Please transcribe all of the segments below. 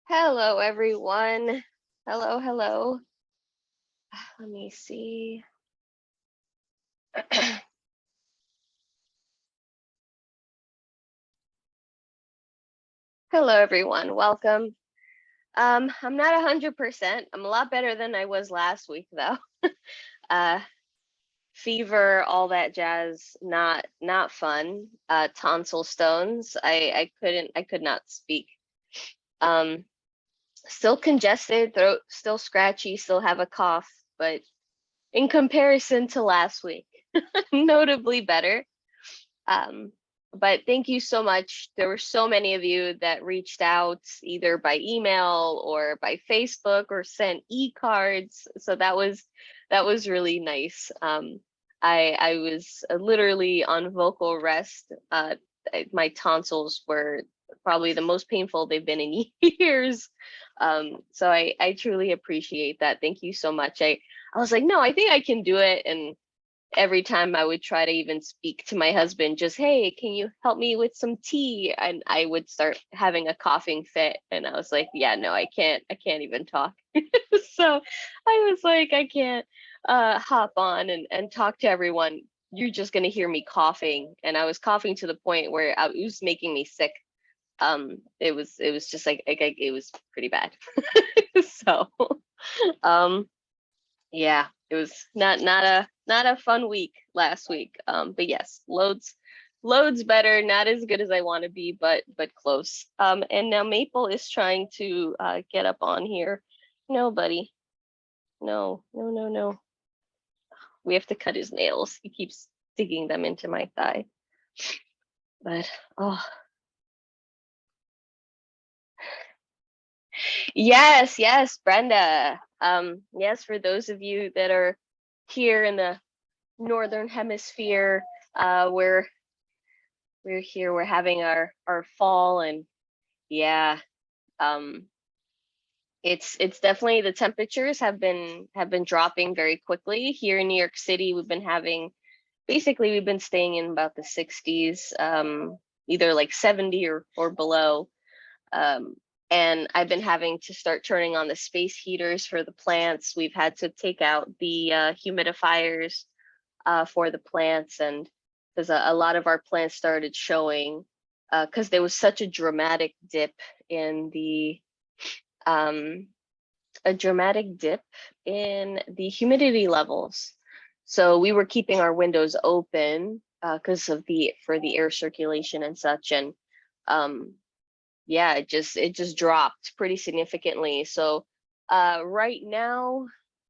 Hello, everyone. Hello, hello. Let me see. Hello, everyone. Welcome. I'm not 100%. I'm a lot better than I was last week, though. Uh, Fever, all that jazz, not fun. Tonsil stones. I could not speak. Um, Still congested, throat still scratchy, still have a cough, but in comparison to last week, notably better. Um, but thank you so much. There were so many of you that reached out either by email or by Facebook or sent e-cards. So that was really nice. I was literally on vocal rest. My tonsils were probably the most painful they've been in years. So I truly appreciate that. Thank you so much. I was like, no, I think I can do it. And every time I would try to even speak to my husband, just, hey, can you help me with some tea? And I would start having a coughing fit. And I was like, yeah, no, I can't even talk. So I was like, I can't hop on and talk to everyone. You're just gonna hear me coughing. And I was coughing to the point where it was making me sick. It was just like it was pretty bad. So um yeah, it was not a fun week last week. But yes, loads better, not as good as I want to be, but close. And now Maple is trying to get up on here. No, buddy. No, no, no, no. We have to cut his nails. He keeps digging them into my thigh. But oh, yes, yes, Brenda. Yes, for those of you that are here in the northern hemisphere, we're here, we're having our fall, and yeah, um it's definitely, the temperatures have been dropping very quickly here in New York City. We've been staying in about the 60s, either like 70 or below. um and I've been having to start turning on the space heaters for the plants. We've had to take out the humidifiers for the plants, and because a lot of our plants started showing, because there was such a dramatic dip in the um, humidity levels. So we were keeping our windows open because of the for the air circulation and such, and um, yeah, it just dropped pretty significantly. So right now,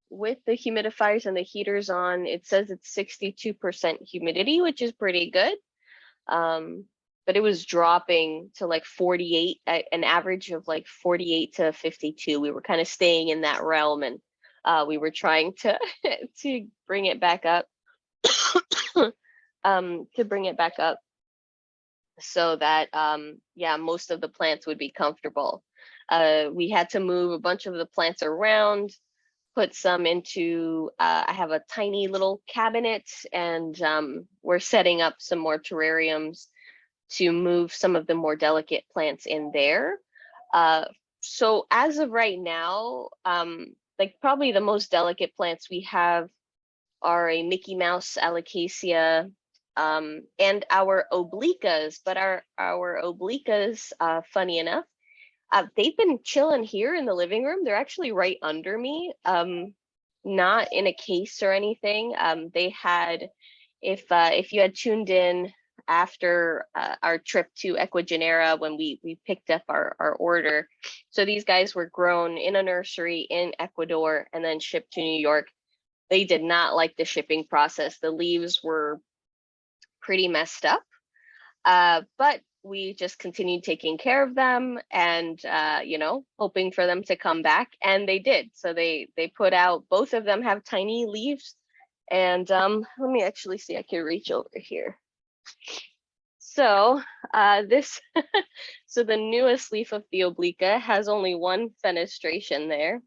with the humidifiers and the heaters on, it says it's 62% humidity, which is pretty good. Um, but it was dropping to like 48, an average of like 48 to 52. We were kind of staying in that realm, and we were trying to to bring it back up, to bring it back up so that yeah, most of the plants would be comfortable. We had to move a bunch of the plants around, put some into, I have a tiny little cabinet, and we're setting up some more terrariums to move some of the more delicate plants in there. Uh, so as of right now, like probably the most delicate plants we have are a Mickey Mouse alocasia, and our obliquas. But our obliquas, funny enough, they've been chilling here in the living room. They're actually right under me, not in a case or anything. They had, if you had tuned in after our trip to Ecuagenera when we picked up our order, so these guys were grown in a nursery in Ecuador and then shipped to New York. They did not like the shipping process. The leaves were pretty messed up. But we just continued taking care of them and, hoping for them to come back, and they did. So they put out, both of them have tiny leaves, and let me actually see, I can reach over here. So this, so the newest leaf of the obliqua has only one fenestration there,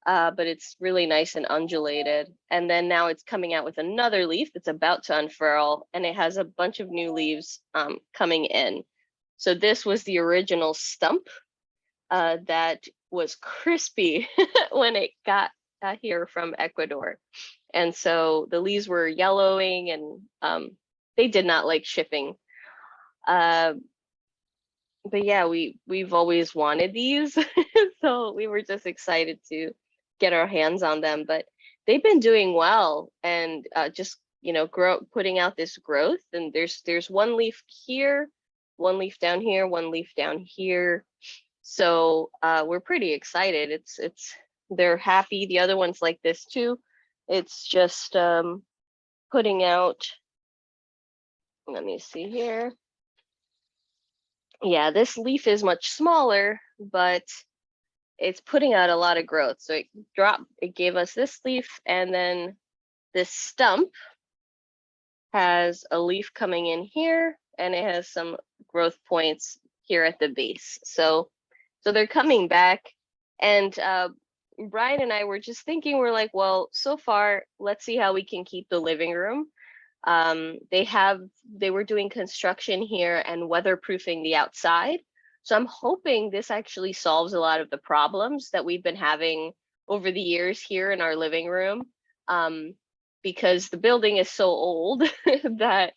but it's really nice and undulated. And then now it's coming out with another leaf that's about to unfurl, and it has a bunch of new leaves coming in. So this was the original stump. that was crispy when it got here from Ecuador. And so the leaves were yellowing, and they did not like shipping. Uh, but yeah, we've always wanted these, so we were just excited to get our hands on them. But they've been doing well, and just putting out this growth. And there's one leaf here, one leaf down here, one leaf down here. So we're pretty excited. It's they're happy. The other one's like this too. It's just putting out. Let me see here. Yeah, this leaf is much smaller, but it's putting out a lot of growth. So it gave us this leaf, and then this stump has a leaf coming in here, and it has some growth points here at the base. So they're coming back. And Brian and I were just thinking, we're like, well, so far, let's see how we can keep the living room. They were doing construction here and weatherproofing the outside. So I'm hoping this actually solves a lot of the problems that we've been having over the years here in our living room. Because the building is so old that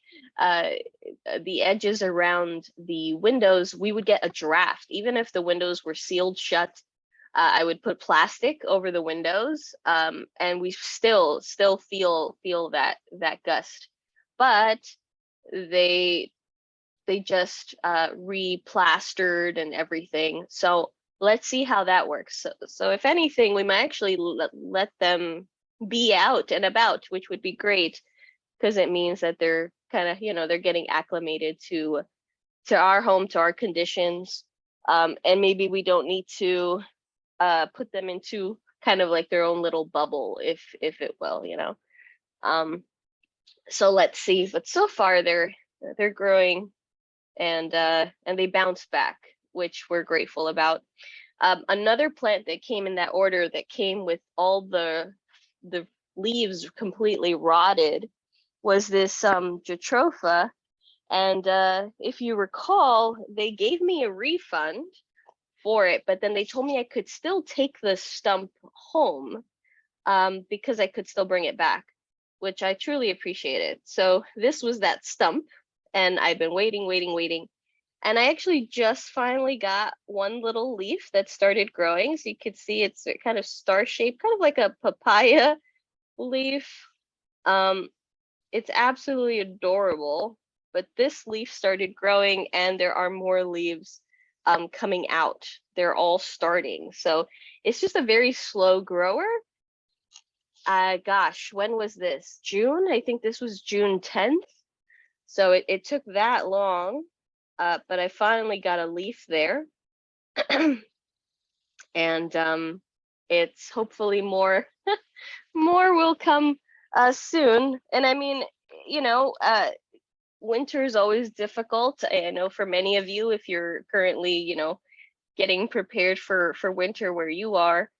the edges around the windows, we would get a draft. Even if the windows were sealed shut, I would put plastic over the windows, and we still feel that gust. But they just re-plastered and everything. So let's see how that works. So if anything, we might actually let them be out and about, which would be great, because it means that they're kind of, they're getting acclimated to our home, to our conditions. And maybe we don't need to put them into kind of like their own little bubble, if it will, so let's see. But so far they're growing, and they bounced back, which we're grateful about. Another plant that came in that order, that came with all the leaves completely rotted, was this Jatropha. And if you recall, they gave me a refund for it, but then they told me I could still take the stump home, because I could still bring it back, which I truly appreciated. So this was that stump, and I've been waiting. And I actually just finally got one little leaf that started growing. So you could see it's kind of star-shaped, kind of like a papaya leaf. It's absolutely adorable. But this leaf started growing, and there are more leaves coming out. They're all starting. So it's just a very slow grower. Gosh, when was this? June? I think this was June 10th. So it took that long, but I finally got a leaf there. And it's hopefully more will come soon. And I mean, winter is always difficult. I know for many of you, if you're currently, getting prepared for winter where you are,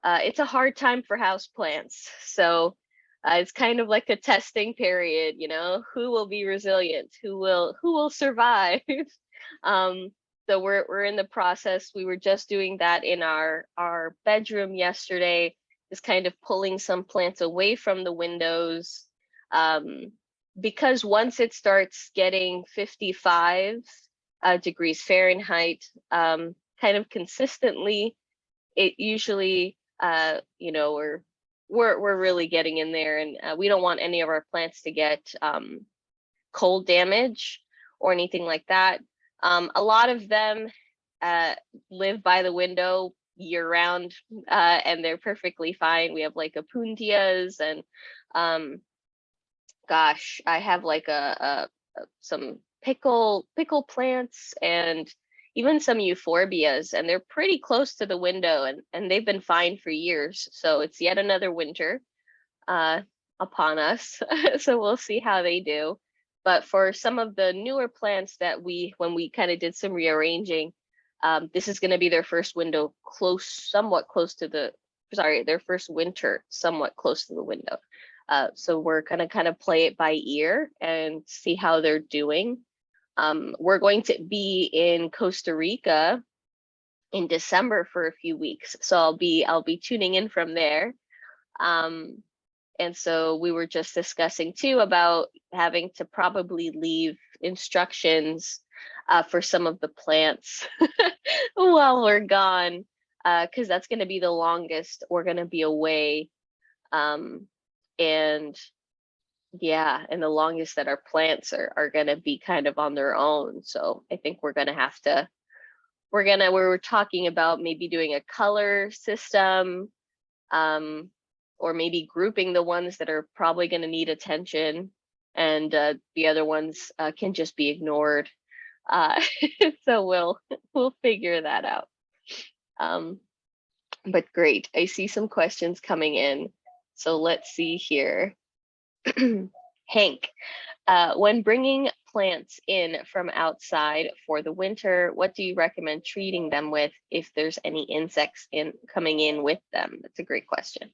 it's a hard time for houseplants. So it's kind of like a testing period, who will be resilient, who will survive. So we're in the process. We were just doing that in our bedroom yesterday, just kind of pulling some plants away from the windows, because once it starts getting 55 degrees Fahrenheit, kind of consistently, it usually, we're really getting in there, and we don't want any of our plants to get cold damage or anything like that. A lot of them live by the window year round, and they're perfectly fine. We have like opuntias, and gosh, I have like some pickle plants, and even some euphorbias, and they're pretty close to the window, and they've been fine for years. So it's yet another winter upon us. So we'll see how they do. But for some of the newer plants that when we kind of did some rearranging, this is going to be their first window somewhat close to the, their first winter somewhat close to the window. So we're going to kind of play it by ear and see how they're doing. We're going to be in Costa Rica in December for a few weeks. So I'll be tuning in from there. And so we were just discussing too about having to probably leave instructions for some of the plants while we're gone, because that's going to be the longest we're going to be away. Um, and yeah, and the longest that our plants are going to be kind of on their own. So I think we're going to have to, we were talking about maybe doing a color system, um, or maybe grouping the ones that are probably going to need attention, and the other ones can just be ignored. Uh, so we'll figure that out. Um, but great, I see some questions coming in. So let's see here. Hank, when bringing plants in from outside for the winter, what do you recommend treating them with if there's any insects in coming in with them? That's a great question.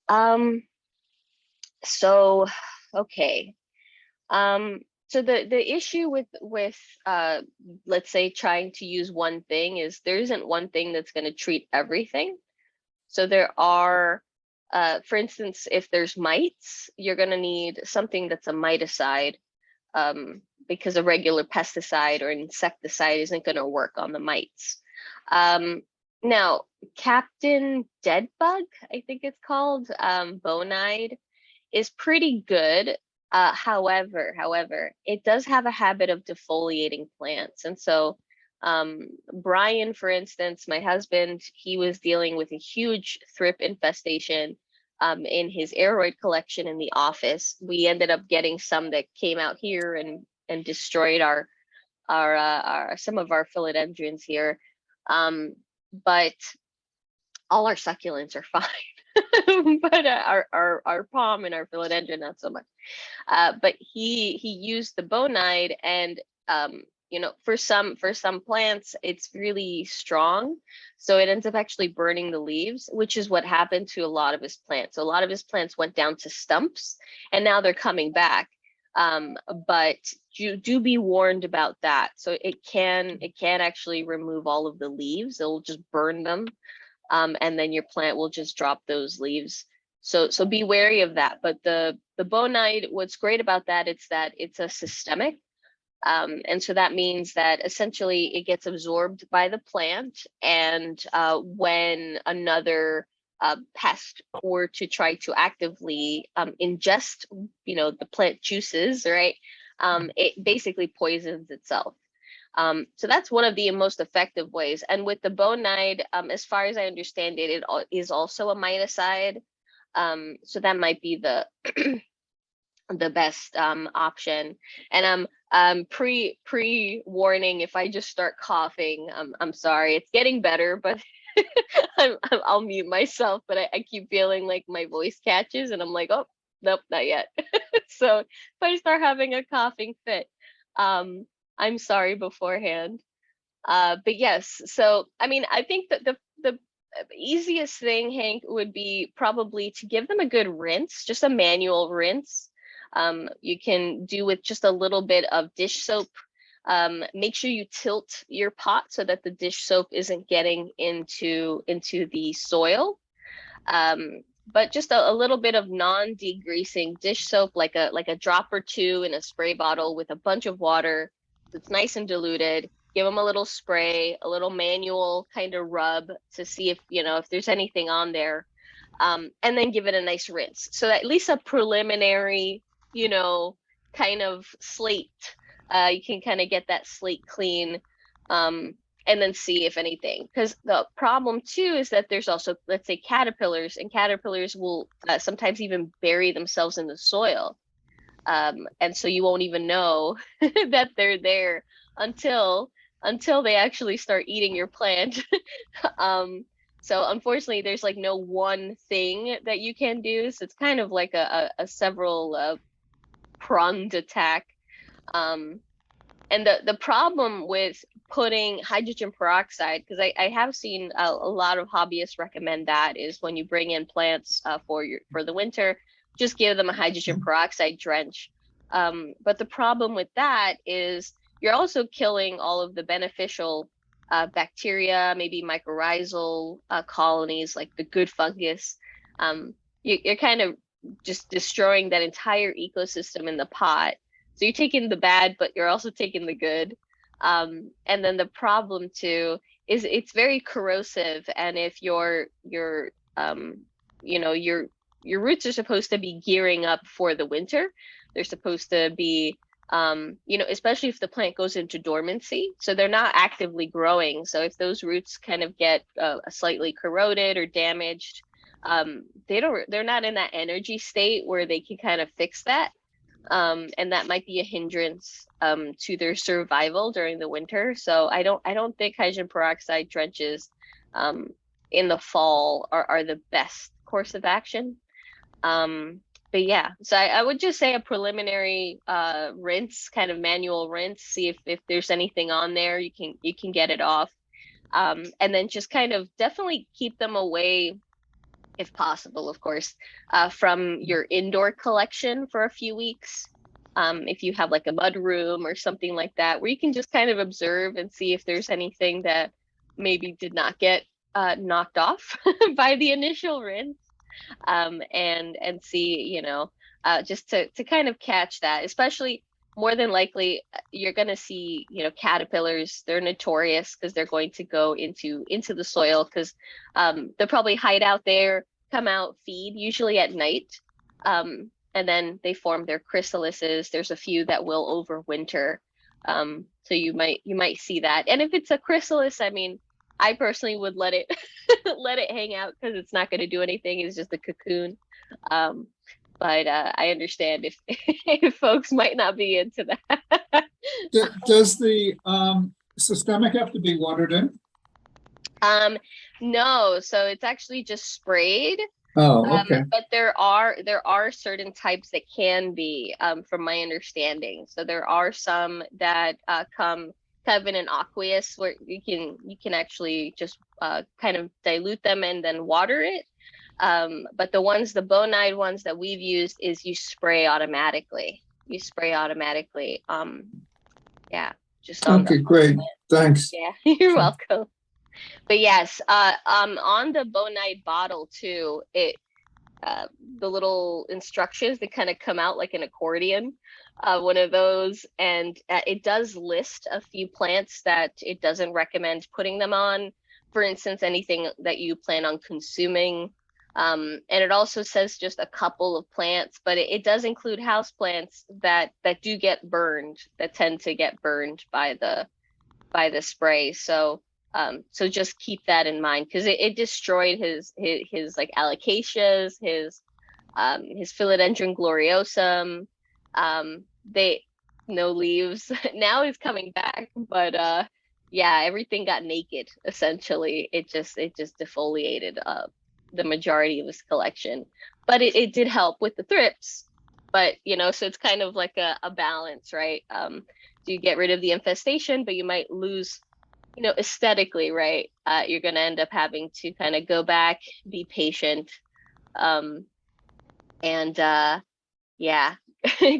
Um, so okay. So the issue with let's say trying to use one thing is there isn't one thing that's going to treat everything. So there are, for instance, if there's mites, you're going to need something that's a miticide, because a regular pesticide or insecticide isn't going to work on the mites. Now, Captain Deadbug, I think it's called, Bonide, is pretty good. However, it does have a habit of defoliating plants. And so Brian, for instance, my husband, he was dealing with a huge thrip infestation in his aeroid collection in the office. We ended up getting some that came out here and destroyed our some of our philodendrons here. But all our succulents are fine. But our palm and our philodendron not so much. But he used the bonide, and you know, for some plants it's really strong, so it ends up actually burning the leaves, which is what happened to a lot of his plants. So a lot of his plants went down to stumps, and now they're coming back. But do be warned about that. So it can actually remove all of the leaves. It'll just burn them, and then your plant will just drop those leaves. So be wary of that. But the bonide, what's great about that, it's that it's a systemic. And so that means that essentially it gets absorbed by the plant, and when another pest were to try to actively ingest, you know, the plant juices, right? It basically poisons itself. So that's one of the most effective ways. And with the bonide, as far as I understand it, it is also a miticide. So that might be the the best option. And pre warning, if I just start coughing, I'm sorry. It's getting better, but I'll mute myself. But I keep feeling like my voice catches, and I'm like, oh nope, not yet. So if I start having a coughing fit, I'm sorry beforehand. But yes, so I mean, I think that the easiest thing, Hank, would be probably to give them a good rinse, just a manual rinse. You can do with just a little bit of dish soap. Make sure you tilt your pot so that the dish soap isn't getting into the soil. But just a little bit of non-degreasing dish soap, like a drop or two in a spray bottle with a bunch of water. It's nice and diluted. Give them a little spray, a little manual kind of rub to see if, you know, if there's anything on there, and then give it a nice rinse. So at least a preliminary, you know, kind of slate. You can kind of get that slate clean, and then see if anything. Because the problem too is that there's also, let's say, caterpillars, and caterpillars will sometimes even bury themselves in the soil. And so you won't even know that they're there until they actually start eating your plant. So unfortunately, there's like no one thing that you can do. So it's kind of like a several pronged attack. And the problem with putting hydrogen peroxide, because I have seen a lot of hobbyists recommend that, is when you bring in plants for the winter, just give them a hydrogen peroxide drench. But the problem with that is you're also killing all of the beneficial bacteria, maybe mycorrhizal colonies like the good fungus. You're kind of just destroying that entire ecosystem in the pot. So you're taking the bad, but you're also taking the good. And then the problem too is it's very corrosive, and if your you know your roots are supposed to be gearing up for the winter. They're supposed to be especially if the plant goes into dormancy, so they're not actively growing. So if those roots kind of get slightly corroded or damaged, they're not in that energy state where they can kind of fix that. And that might be a hindrance to their survival during the winter. So I don't think hydrogen peroxide drenches in the fall are the best course of action. But yeah, so I would just say a preliminary rinse, kind of manual rinse, see if there's anything on there, you can get it off. And then just kind of definitely keep them away, if possible, of course, from your indoor collection for a few weeks. If you have like a mud room or something like that, where you can just kind of observe and see if there's anything that maybe did not get knocked off by the initial rinse, and see, just to kind of catch that, especially more than likely you're going to see, caterpillars. They're notorious because they're going to go into the soil because they'll probably hide out there, come out, feed, usually at night. And then they form their chrysalises. There's a few that will overwinter. So you might see that. And if it's a chrysalis, I mean, I personally would let it let it hang out because it's not going to do anything. It's just a cocoon. But I understand if if folks might not be into that. Does the systemic have to be watered in? No, so it's actually just sprayed. Oh, okay. But there are certain types that can be, from my understanding. So there are some that come kind of in an aqueous where you can actually just kind of dilute them and then water it. But the bonide ones that we've used is you spray automatically. You spray automatically. Yeah, just on Okay, great. Thanks. Yeah, you're welcome. But yes, on the bonide bottle too, the little instructions that kind of come out like an accordion, one of those, and it does list a few plants that it doesn't recommend putting them on. For instance, anything that you plan on consuming. And it also says just a couple of plants, but it does include house plants that do get burned, that tend to get burned by the spray. So just keep that in mind, because it destroyed his like alocasias, his philodendron gloriosum. They no leaves. Now he's coming back, but yeah, everything got naked essentially. It just defoliated the majority of his collection. But it did help with the thrips. But so it's kind of like a balance, right? Do you get rid of the infestation, but you might lose, aesthetically, right? You're going to end up having to kind of go back, be patient, and yeah,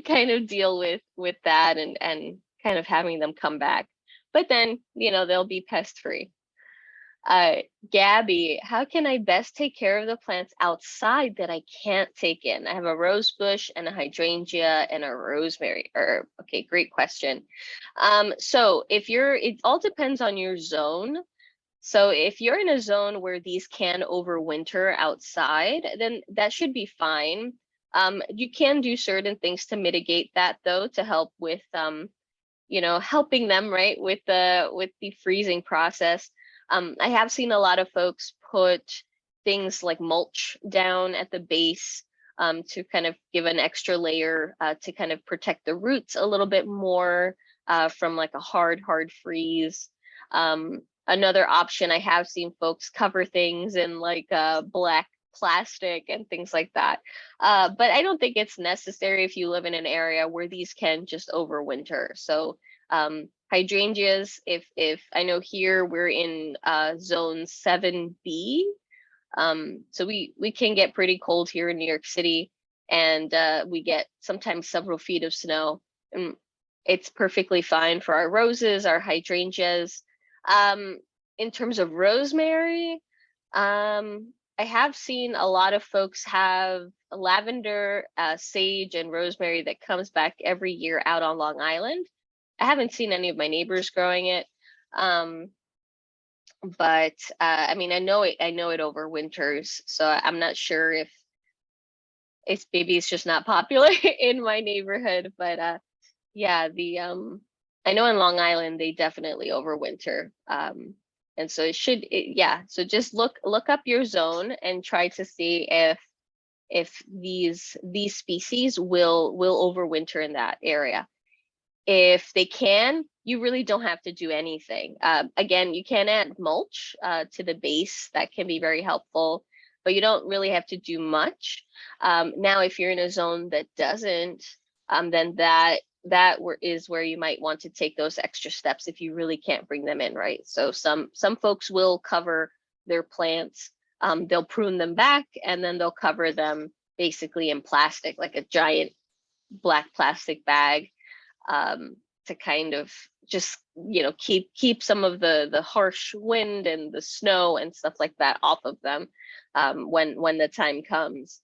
kind of deal with that, and kind of having them come back. But then, they'll be pest free. Gabby, how can I best take care of the plants outside that I can't take in? I have a rose bush and a hydrangea and a rosemary herb. Okay, great question. So it all depends on your zone. So if you're in a zone where these can overwinter outside, then that should be fine. You can do certain things to mitigate that, though, to help with helping them, right, with the freezing process. I have seen a lot of folks put things like mulch down at the base, to kind of give an extra layer, to kind of protect the roots a little bit more from like a hard freeze. Another option, I have seen folks cover things in like black plastic and things like that. But I don't think it's necessary if you live in an area where these can just overwinter. So hydrangeas, if I know here we're in zone 7B, so we can get pretty cold here in New York City, and we get sometimes several feet of snow, and it's perfectly fine for our roses, our hydrangeas. in terms of rosemary, I have seen a lot of folks have lavender, sage, and rosemary that comes back every year out on Long Island. I haven't seen any of my neighbors growing it. But I mean, I know it overwinters, so I'm not sure if maybe it's just not popular in my neighborhood. But yeah, I know in Long Island they definitely overwinter. And so yeah. So just look up your zone and try to see if these species will overwinter in that area. If they can, you really don't have to do anything. Again, you can add mulch to the base. That can be very helpful, but you don't really have to do much. Now, if you're in a zone that doesn't, then that is where you might want to take those extra steps if you really can't bring them in, right? So some folks will cover their plants. They'll prune them back, and then they'll cover them basically in plastic, like a giant black plastic bag, to kind of just, you know, keep some of the harsh wind and the snow and stuff like that off of them when the time comes.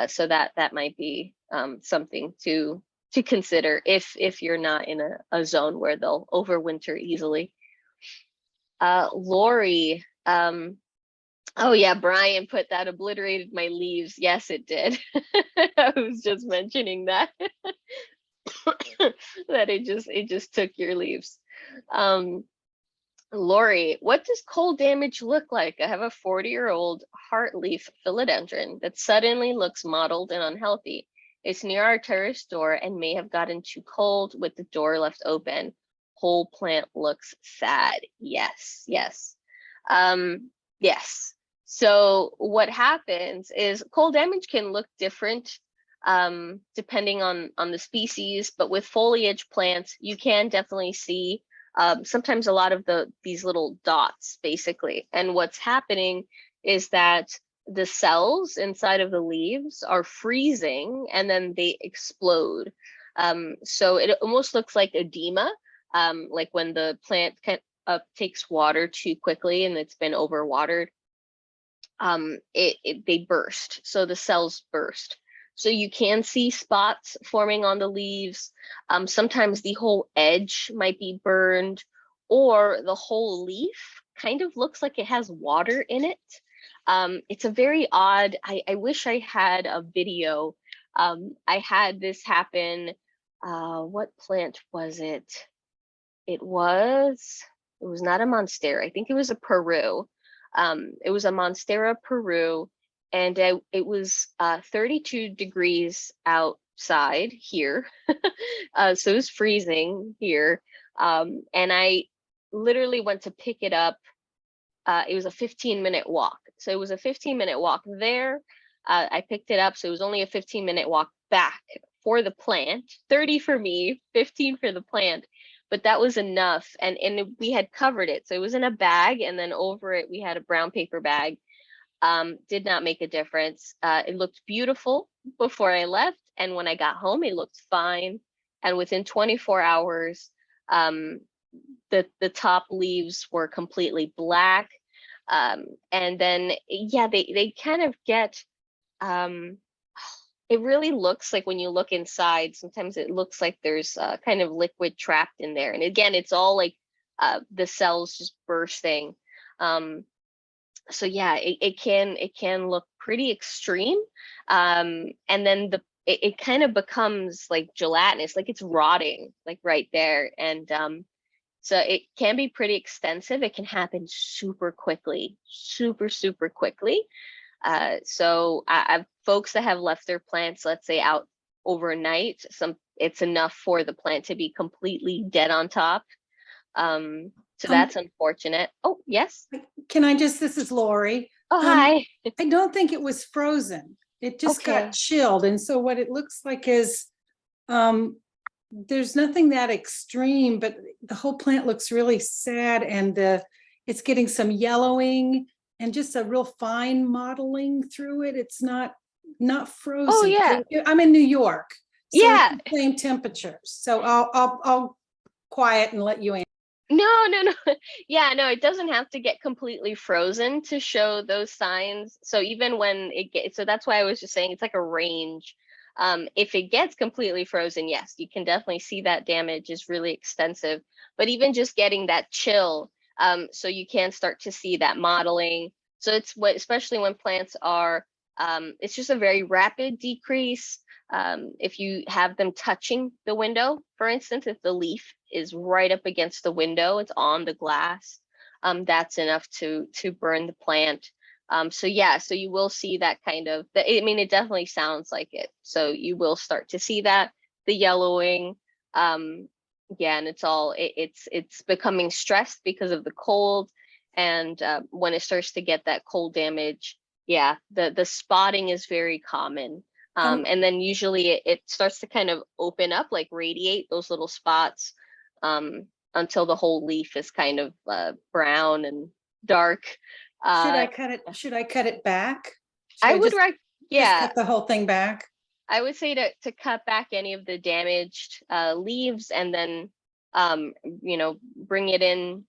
So that might be something to consider if you're not in a zone where they'll overwinter easily. Lori, oh yeah, Brian put that obliterated my leaves. Yes, it did. I was just mentioning that. That it just took your leaves. Lori, what does cold damage look like? I have a 40-year-old heartleaf philodendron that suddenly looks mottled and unhealthy. It's near our terrace door and may have gotten too cold with the door left open. Whole plant looks sad. Yes, yes. Yes. So what happens is cold damage can look different depending on the species, but with foliage plants, you can definitely see sometimes a lot of these little dots, basically. And what's happening is that the cells inside of the leaves are freezing and then they explode. So it almost looks like edema, like when the plant takes water too quickly and it's been overwatered. They burst, so the cells burst. So you can see spots forming on the leaves. Sometimes the whole edge might be burned, or the whole leaf kind of looks like it has water in it. It's a very odd, I wish I had a video. I had this happen. What plant was it? It was not a monstera. I think it was a Peru. It was a Monstera Peru, and it was 32 degrees outside here. So it was freezing here. And I literally went to pick it up. It was a 15-minute walk. So it was a 15-minute walk there. I picked it up. So it was only a 15-minute walk back for the plant. 30 for me, 15 for the plant. But that was enough. And we had covered it. So it was in a bag. And then over it, we had a brown paper bag. Did not make a difference. It looked beautiful before I left. And when I got home, it looked fine. And within 24 hours, the top leaves were completely black. And then, yeah, they kind of get, it really looks like when you look inside, sometimes it looks like there's kind of liquid trapped in there. And again, it's all like the cells just bursting. So yeah, it can look pretty extreme. And then it kind of becomes like gelatinous, like it's rotting, like right there. And so it can be pretty extensive. It can happen super quickly, super quickly. So I've folks that have left their plants, let's say, out overnight. It's enough for the plant to be completely dead on top. So that's unfortunate. Oh, yes. Can I just, this is Lori. Oh, hi. I don't think it was frozen. It just got chilled. And so what it looks like is, there's nothing that extreme, but the whole plant looks really sad, and it's getting some yellowing and just a real fine mottling through it. It's not frozen. Oh yeah. I'm in New York. So yeah. it's the same temperatures. So I'll quiet and let you answer. No, no, no. Yeah, no, it doesn't have to get completely frozen to show those signs. So even when it gets, so that's why I was just saying it's like a range. If it gets completely frozen, yes, you can definitely see that damage is really extensive. But even just getting that chill, so you can start to see that modeling. So it's what, especially when plants are, it's just a very rapid decrease. If you have them touching the window, for instance, if the leaf is right up against the window, it's on the glass, that's enough to burn the plant. So yeah, so you will see that kind of, I mean, it definitely sounds like it. So you will start to see that, the yellowing. Yeah, and it's becoming stressed because of the cold. And when it starts to get that cold damage, yeah, the spotting is very common. And then usually it starts to kind of open up, like radiate those little spots, until the whole leaf is kind of brown and dark. Should I Uh, cut it? Should I cut it back? Should I I would just yeah, cut the whole thing back? I would say to cut back any of the damaged leaves, and then bring it in,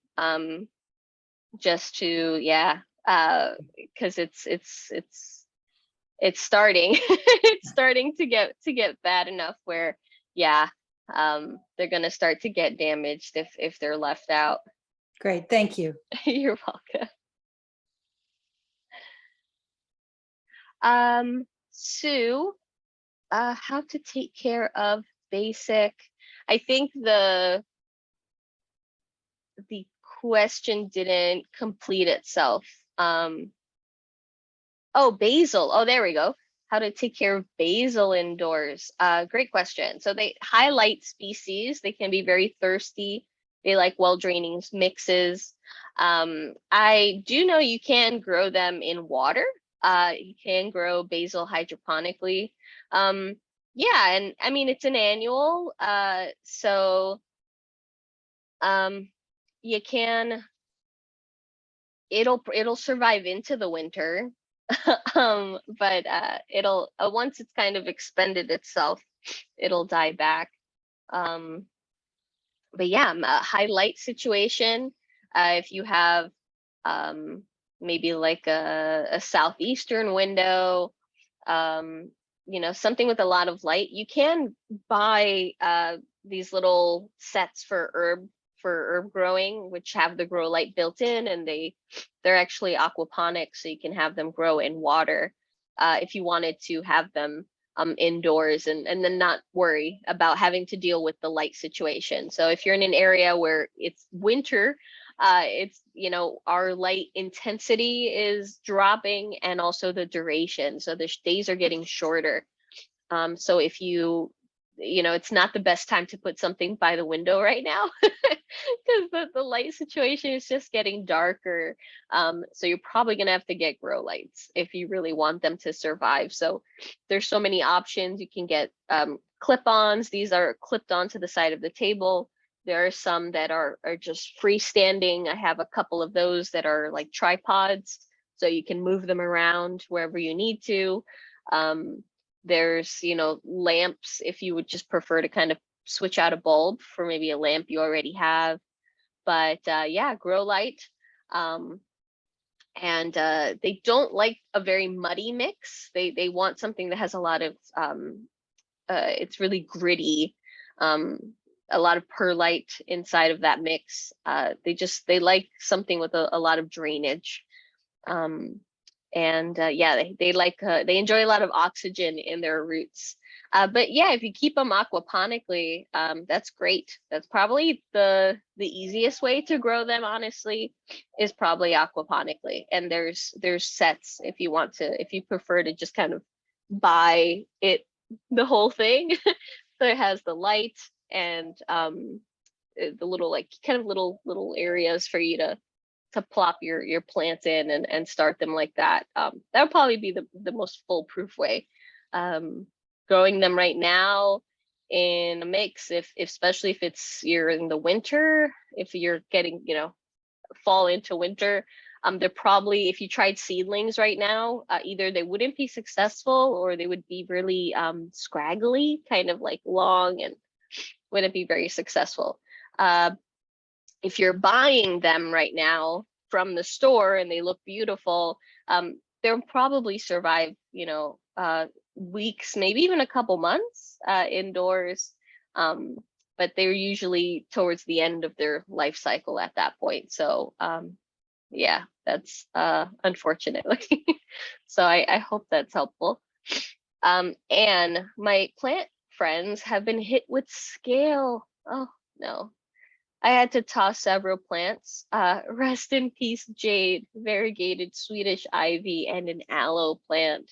just to, yeah, because it's starting it's starting to get bad enough where, yeah, they're gonna start to get damaged if they're left out. Great, thank you. You're welcome. Sue, how to take care of basic. I think the question didn't complete itself. Oh, basil. Oh, there we go. How to take care of basil indoors. Great question. So they highlight species. They can be very thirsty. They like well-draining mixes. I do know you can grow them in water. You can grow basil hydroponically. Yeah, and I mean it's an annual. So you can. It'll survive into the winter. But it'll, once it's kind of expended itself, it'll die back. Um, but yeah, a highlight situation. If you have maybe like a southeastern window, something with a lot of light, you can buy these little sets for herb growing, which have the grow light built in, and they're actually aquaponics, so you can have them grow in water, if you wanted to have them indoors, and then not worry about having to deal with the light situation. So if you're in an area where it's winter, it's, our light intensity is dropping, and also the duration, so the days are getting shorter. So if it's not the best time to put something by the window right now, because the light situation is just getting darker. So you're probably gonna have to get grow lights if you really want them to survive. So there's so many options. You can get clip-ons. These are clipped onto the side of the table. There are some that are just freestanding. I have a couple of those that are like tripods, so you can move them around wherever you need to. There's, lamps if you would just prefer to kind of switch out a bulb for maybe a lamp you already have. But yeah, grow light. And they don't like a very muddy mix. They want something that has a lot of it's really gritty, a lot of perlite inside of that mix. They like something with a lot of drainage. And yeah, they enjoy a lot of oxygen in their roots. But yeah, if you keep them aquaponically, that's great. That's probably the easiest way to grow them, honestly, is probably aquaponically. And there's sets if you prefer to just kind of buy it, the whole thing. So it has the light and the little, like, kind of little areas for you to plop your plants in and start them like that. That would probably be the most foolproof way. Growing them right now in a mix, if especially if you're in the winter, if you're getting, fall into winter, they're probably, if you tried seedlings right now, either they wouldn't be successful, or they would be really scraggly, kind of like long, and wouldn't be very successful. if you're buying them right now from the store and they look beautiful, they'll probably survive, weeks, maybe even a couple months indoors. But they're usually towards the end of their life cycle at that point. So yeah, that's unfortunately. So I hope that's helpful. And my plant friends have been hit with scale. Oh no. I had to toss several plants. Rest in peace, jade, variegated Swedish ivy, and an aloe plant.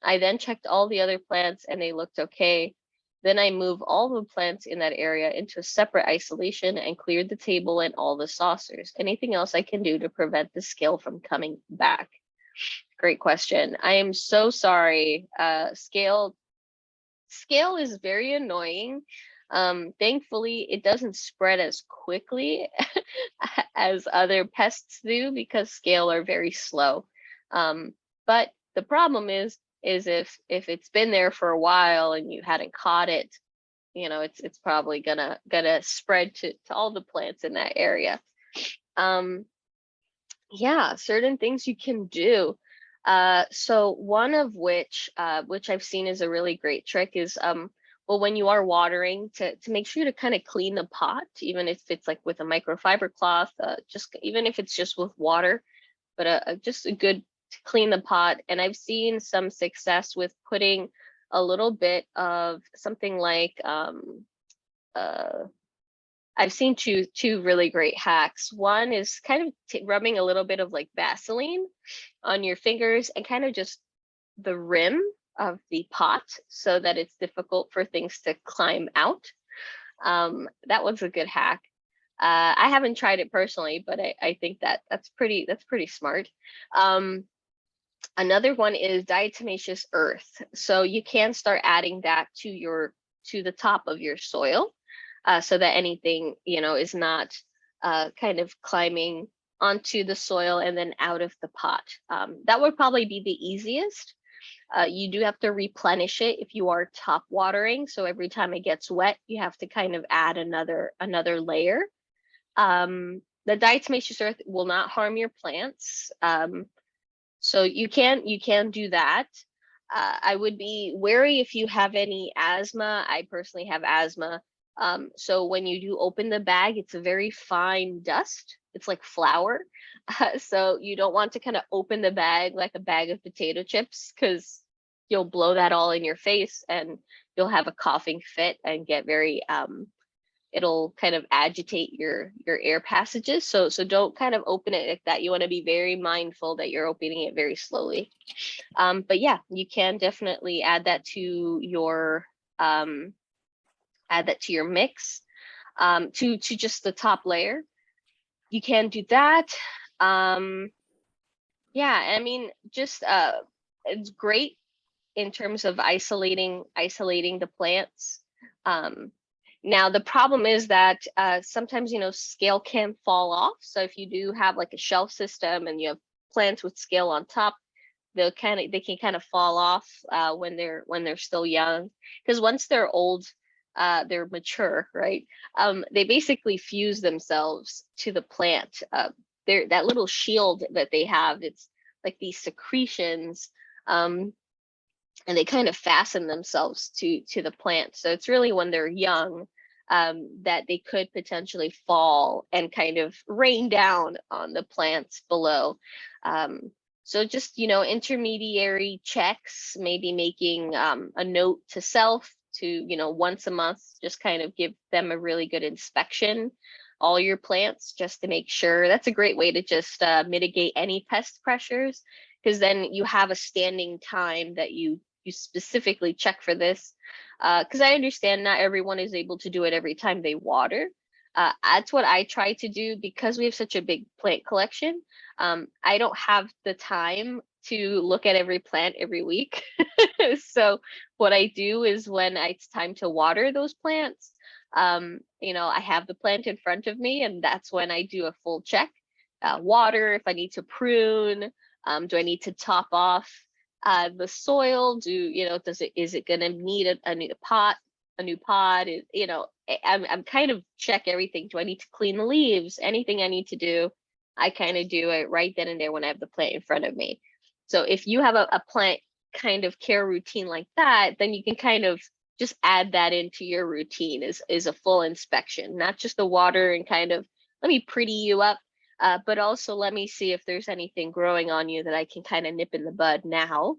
I then checked all the other plants and they looked okay. Then I moved all the plants in that area into a separate isolation and cleared the table and all the saucers. Anything else I can do to prevent the scale from coming back? Great question. I am so sorry. Scale is very annoying. Thankfully, it doesn't spread as quickly as other pests do because scale are very slow. But the problem is if it's been there for a while and you hadn't caught it, it's probably gonna spread to all the plants in that area. Yeah, certain things you can do. So one of which I've seen is a really great trick is well, when you are watering, to make sure to kind of clean the pot, even if it's like with a microfiber cloth, just even if it's just with water, but just a good to clean the pot. And I've seen some success with putting a little bit of something like I've seen two really great hacks. One is kind of rubbing a little bit of like Vaseline on your fingers and kind of just the rim of the pot so that it's difficult for things to climb out. That was a good hack. I haven't tried it personally, but I think that's pretty smart. Another one is diatomaceous earth. So you can start adding that to the top of your soil, so that anything is not kind of climbing onto the soil and then out of the pot. That would probably be the easiest. You do have to replenish it if you are top watering. So every time it gets wet, you have to kind of add another layer. The diatomaceous earth will not harm your plants. So you can do that. I would be wary if you have any asthma. I personally have asthma. So when you do open the bag, it's a very fine dust. It's like flour. So you don't want to kind of open the bag like a bag of potato chips because you'll blow that all in your face and you'll have a coughing fit and get very it'll kind of agitate your air passages. So don't kind of open it like that. You want to be very mindful that you're opening it very slowly. But yeah, you can definitely add that to your mix, to just the top layer. You can do that. Yeah, I mean, just it's great in terms of isolating the plants. Now the problem is that sometimes scale can fall off. So if you do have like a shelf system and you have plants with scale on top, they can kind of fall off when they're still young, because once they're old, they're mature, right? They basically fuse themselves to the plant. That little shield that they have, it's like these secretions, and they kind of fasten themselves to the plant. So it's really when they're young that they could potentially fall and kind of rain down on the plants below. So just intermediary checks, maybe making a note to self to once a month, just kind of give them a really good inspection, all your plants, just to make sure. That's a great way to just mitigate any pest pressures, because then you have a standing time that you specifically check for this, because I understand not everyone is able to do it every time they water. That's what I try to do because we have such a big plant collection. I don't have the time to look at every plant every week. So what I do is when it's time to water those plants, I have the plant in front of me, and that's when I do a full check. Water, if I need to prune, do I need to top off the soil? Is it going to need a new pot? I'm kind of check everything. Do I need to clean the leaves? Anything I need to do, I kind of do it right then and there when I have the plant in front of me. So if you have a plant kind of care routine like that, then you can kind of just add that into your routine is a full inspection, not just the water and kind of let me pretty you up, but also let me see if there's anything growing on you that I can kind of nip in the bud now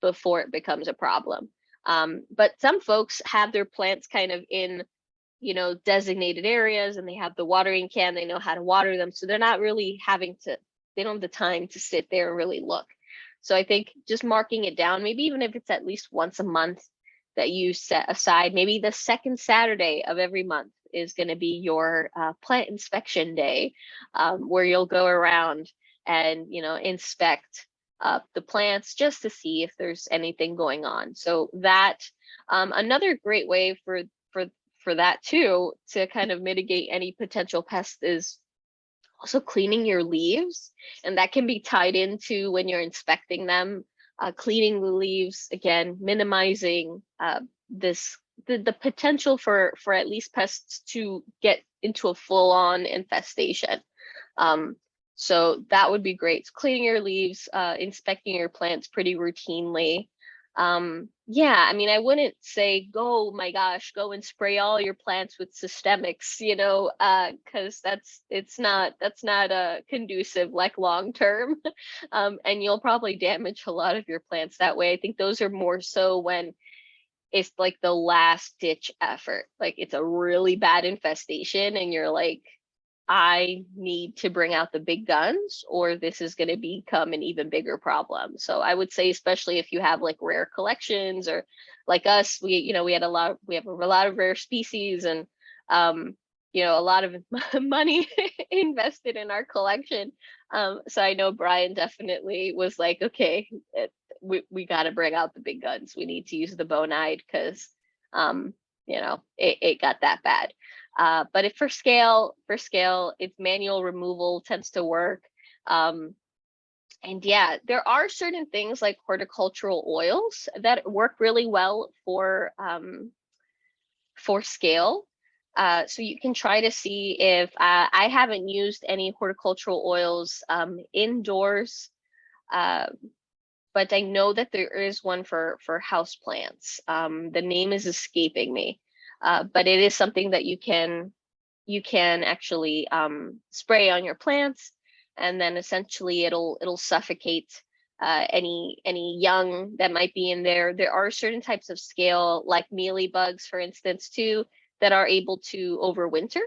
before it becomes a problem. But some folks have their plants kind of in, designated areas, and they have the watering can, they know how to water them. So they're not really they don't have the time to sit there and really look. So I think just marking it down, maybe even if it's at least once a month that you set aside, maybe the second Saturday of every month is going to be your plant inspection day, where you'll go around and, inspect the plants just to see if there's anything going on. So that another great way for that too, to kind of mitigate any potential pests, is also cleaning your leaves, and that can be tied into when you're inspecting them. Cleaning the leaves, again, minimizing the potential for at least pests to get into a full-on infestation. So that would be great. Cleaning your leaves, inspecting your plants pretty routinely. Yeah, I mean, I wouldn't say oh my gosh, go and spray all your plants with systemics, because that's not conducive, like, long term. And you'll probably damage a lot of your plants that way. I think those are more so when it's like the last ditch effort, like it's a really bad infestation and you're like, I need to bring out the big guns, or this is going to become an even bigger problem. So I would say, especially if you have like rare collections, or like us, we have a lot of rare species, and a lot of money invested in our collection. So I know Brian definitely was like, okay, we got to bring out the big guns. We need to use the bonide because it got that bad. But if for scale, it's manual removal tends to work. And yeah, there are certain things like horticultural oils that work really well for scale. So you can try to see if I haven't used any horticultural oils indoors, but I know that there is one for houseplants. The name is escaping me. But it is something that you can actually spray on your plants, and then essentially it'll suffocate any young that might be in there. There are certain types of scale, like mealy bugs, for instance, too, that are able to overwinter,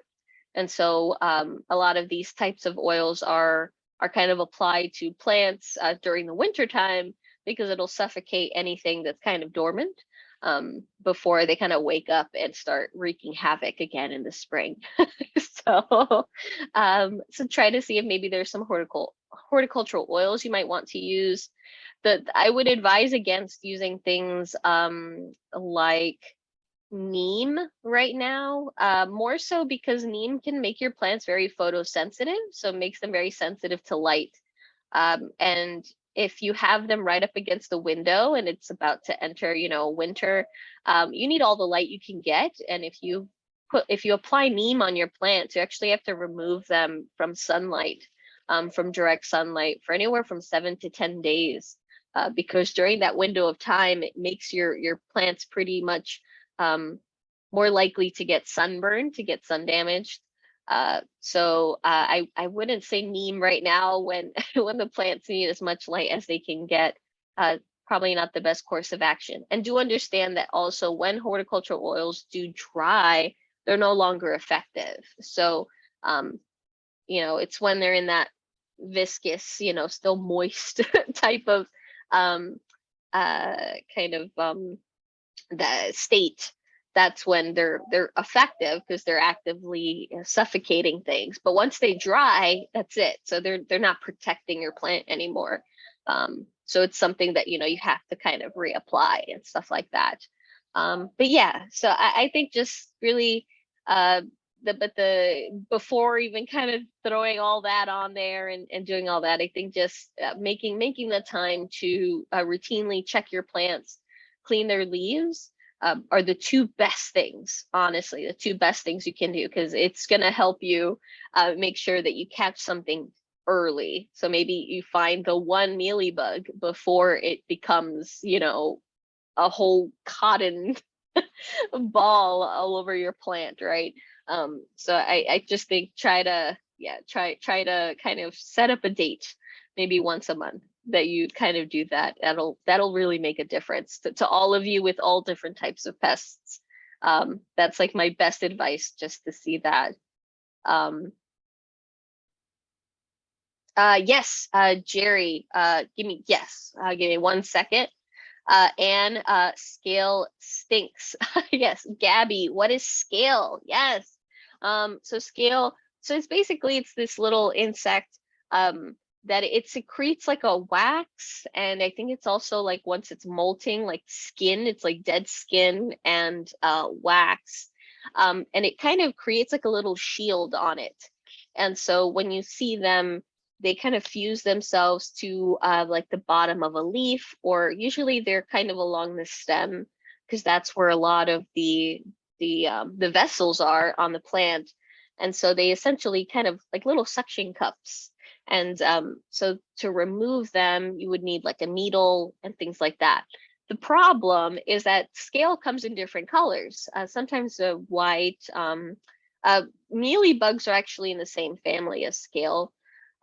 and so a lot of these types of oils are kind of applied to plants during the winter time, because it'll suffocate anything that's kind of dormant before they kind of wake up and start wreaking havoc again in the spring. So try to see if maybe there's some horticultural oils you might want to use. I would advise against using things like neem right now, more so because neem can make your plants very photosensitive, so it makes them very sensitive to light. And if you have them right up against the window and it's about to enter, winter, you need all the light you can get. And if you apply neem on your plants, you actually have to remove them from sunlight, from direct sunlight, for anywhere from 7 to 10 days, because during that window of time, it makes your plants pretty much more likely to get sunburned, to get sun damaged. So I wouldn't say neem right now when when the plants need as much light as they can get. Probably not the best course of action. And do understand that also when horticultural oils do dry, they're no longer effective. So it's when they're in that viscous, still moist type of kind of the state, that's when they're effective, because they're actively suffocating things. But once they dry, that's it. So they're not protecting your plant anymore. So it's something that you have to kind of reapply and stuff like that. But yeah, so I think just really before even kind of throwing all that on there and doing all that, I think just making the time to routinely check your plants, clean their leaves, are the two best things, honestly, the two best things you can do, because it's going to help you make sure that you catch something early. So maybe you find the one mealybug before it becomes, you know, a whole cotton ball all over your plant, right? So I just think try to kind of set up a date, maybe once a month, that you kind of do that. That'll really make a difference to all of you with all different types of pests. That's like my best advice, just to see that. Yes, Jerry, give me 1 second. And scale stinks. Yes, Gabby, what is scale? Yes. So scale, so it's this little insect that it secretes like a wax, and I think it's also like once it's molting, like skin, it's like dead skin and wax. And it kind of creates like a little shield on it. And so when you see them, they kind of fuse themselves to like the bottom of a leaf, or usually they're kind of along the stem, because that's where a lot of the vessels are on the plant. And so they essentially kind of like little suction cups. And so to remove them, you would need like a needle and things like that. The problem is that scale comes in different colors. Sometimes white. Mealybugs are actually in the same family as scale.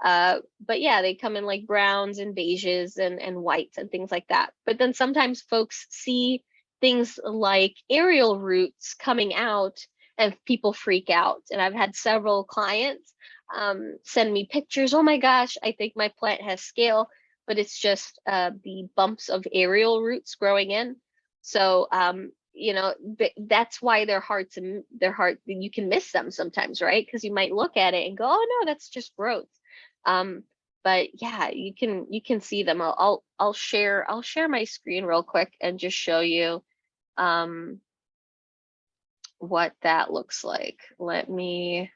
But yeah, they come in like browns and beiges and whites and things like that. But then sometimes folks see things like aerial roots coming out and people freak out. And I've had several clients send me pictures. Oh my gosh, I think my plant has scale, but it's just the bumps of aerial roots growing in. So you know, that's why they're hard. You can miss them sometimes, right? Because you might look at it and go, oh no, that's just growth. But yeah, you can see them. I'll share my screen real quick and just show you what that looks like. Let me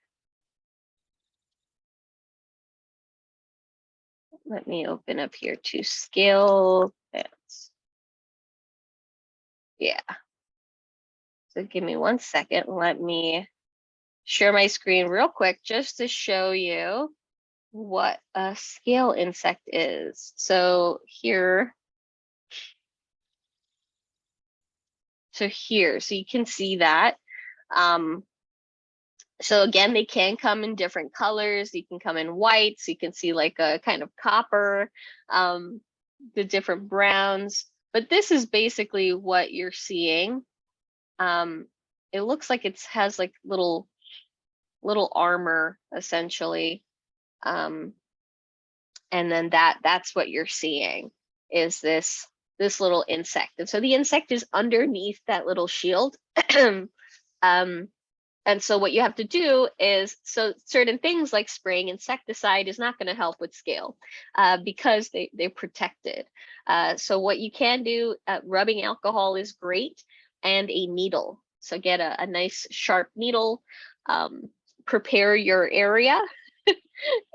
open up here to scale plants. Yeah. So give me 1 second. Let me share my screen real quick just to show you what a scale insect is. So here, so you can see that. So again, they can come in different colors. You can come in white, so you can see like a kind of copper, the different browns. But this is basically what you're seeing. It looks like it has like little armor essentially. And then that's what you're seeing, is this little insect. And so the insect is underneath that little shield. And so what you have to do is, so certain things like spraying insecticide is not going to help with scale because they're protected. So what you can do, rubbing alcohol is great, and a needle. So get a nice sharp needle, prepare your area,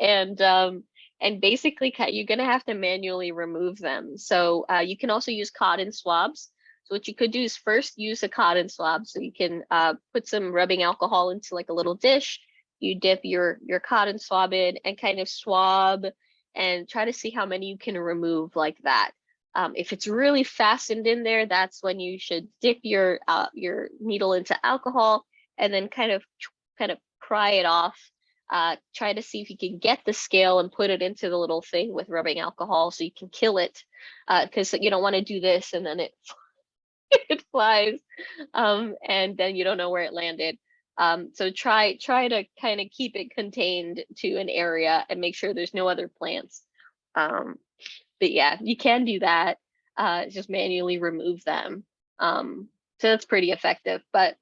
and basically you're going to have to manually remove them. So you can also use cotton swabs. So what you could do is first use a cotton swab. So you can put some rubbing alcohol into like a little dish. You dip your cotton swab in and kind of swab and try to see how many you can remove like that. If it's really fastened in there, that's when you should dip your needle into alcohol and then kind of pry it off. Try to see if you can get the scale and put it into the little thing with rubbing alcohol so you can kill it, because you don't want to do this and then it it flies, and then you don't know where it landed. So try to kind of keep it contained to an area and make sure there's no other plants. But yeah, you can do that. Just manually remove them. So that's pretty effective. But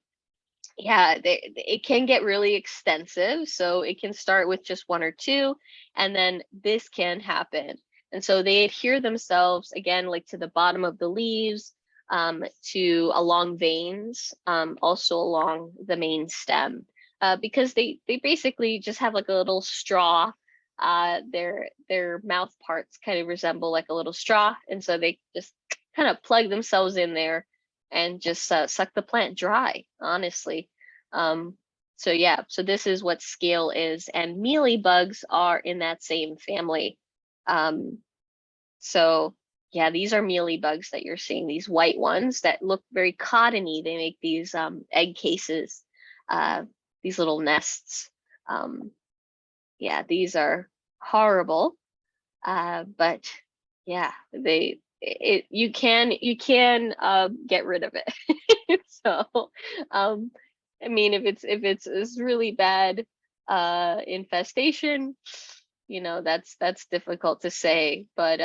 yeah, it can get really extensive. So it can start with just one or two, and then this can happen. And so they adhere themselves again, like to the bottom of the leaves, to along veins, also along the main stem, because they basically just have like a little straw. Their mouth parts kind of resemble like a little straw, and so they just kind of plug themselves in there and just suck the plant dry, honestly. So yeah, so this is what scale is, and mealy bugs are in that same family. So yeah, these are mealy bugs that you're seeing, these white ones that look very cottony. They make these egg cases, these little nests. Yeah, these are horrible. But yeah, you can get rid of it. So I mean, if it's really bad infestation, that's difficult to say. But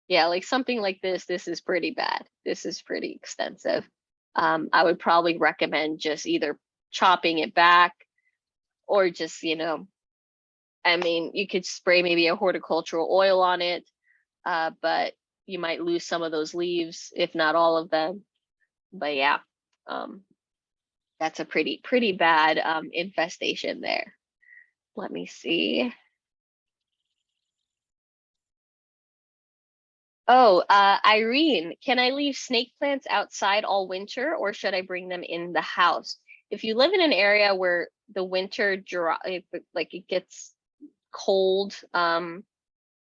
yeah, like something like this is pretty bad. This is pretty extensive. I would probably recommend just either chopping it back, or just, I mean, you could spray maybe a horticultural oil on it, but you might lose some of those leaves, if not all of them. But yeah, that's a pretty bad infestation there. Let me see. Oh, Irene, can I leave snake plants outside all winter, or should I bring them in the house? If you live in an area where the winter like it gets cold,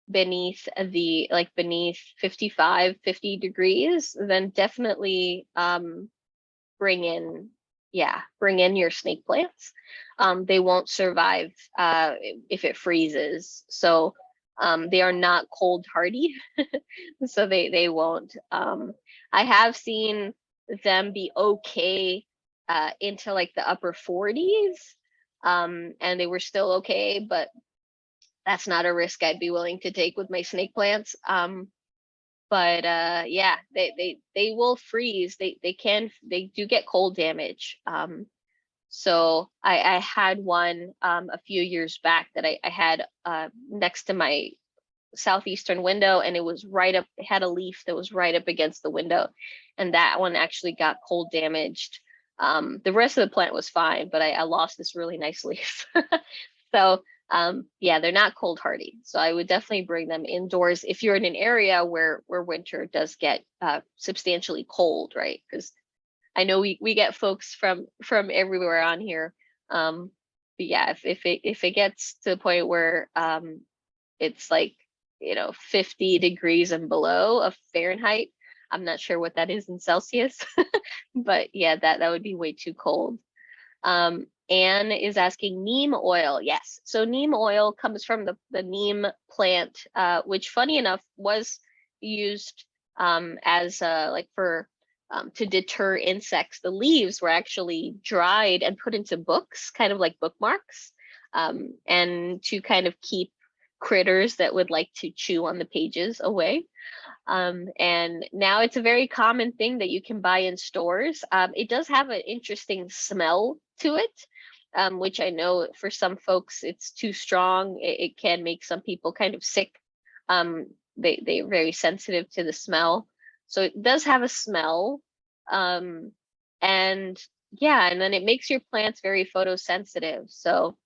beneath 55, 50 degrees, then definitely bring in your snake plants. They won't survive if it freezes. So they are not cold hardy, so they won't. I have seen them be okay into like the upper 40s, and they were still okay, but that's not a risk I'd be willing to take with my snake plants. But yeah, they will freeze. They do get cold damage. So I had one a few years back that I had next to my southeastern window, and it was right up, it had a leaf that was right up against the window, and that one actually got cold damaged. The rest of the plant was fine, but I lost this really nice leaf. So yeah, they're not cold hardy. So I would definitely bring them indoors if you're in an area where winter does get substantially cold, right? Because I know we get folks from everywhere on here. But yeah, if it gets to the point where it's like 50 degrees and below of Fahrenheit, I'm not sure what that is in Celsius, but yeah, that would be way too cold. Anne is asking neem oil. Yes. So neem oil comes from the neem plant, which funny enough was used as like for to deter insects. The leaves were actually dried and put into books, kind of like bookmarks, and to kind of keep critters that would like to chew on the pages away. And now it's a very common thing that you can buy in stores. It does have an interesting smell to it, which I know for some folks it's too strong. It can make some people kind of sick. They're very sensitive to the smell. So it does have a smell. And yeah, and then it makes your plants very photosensitive. So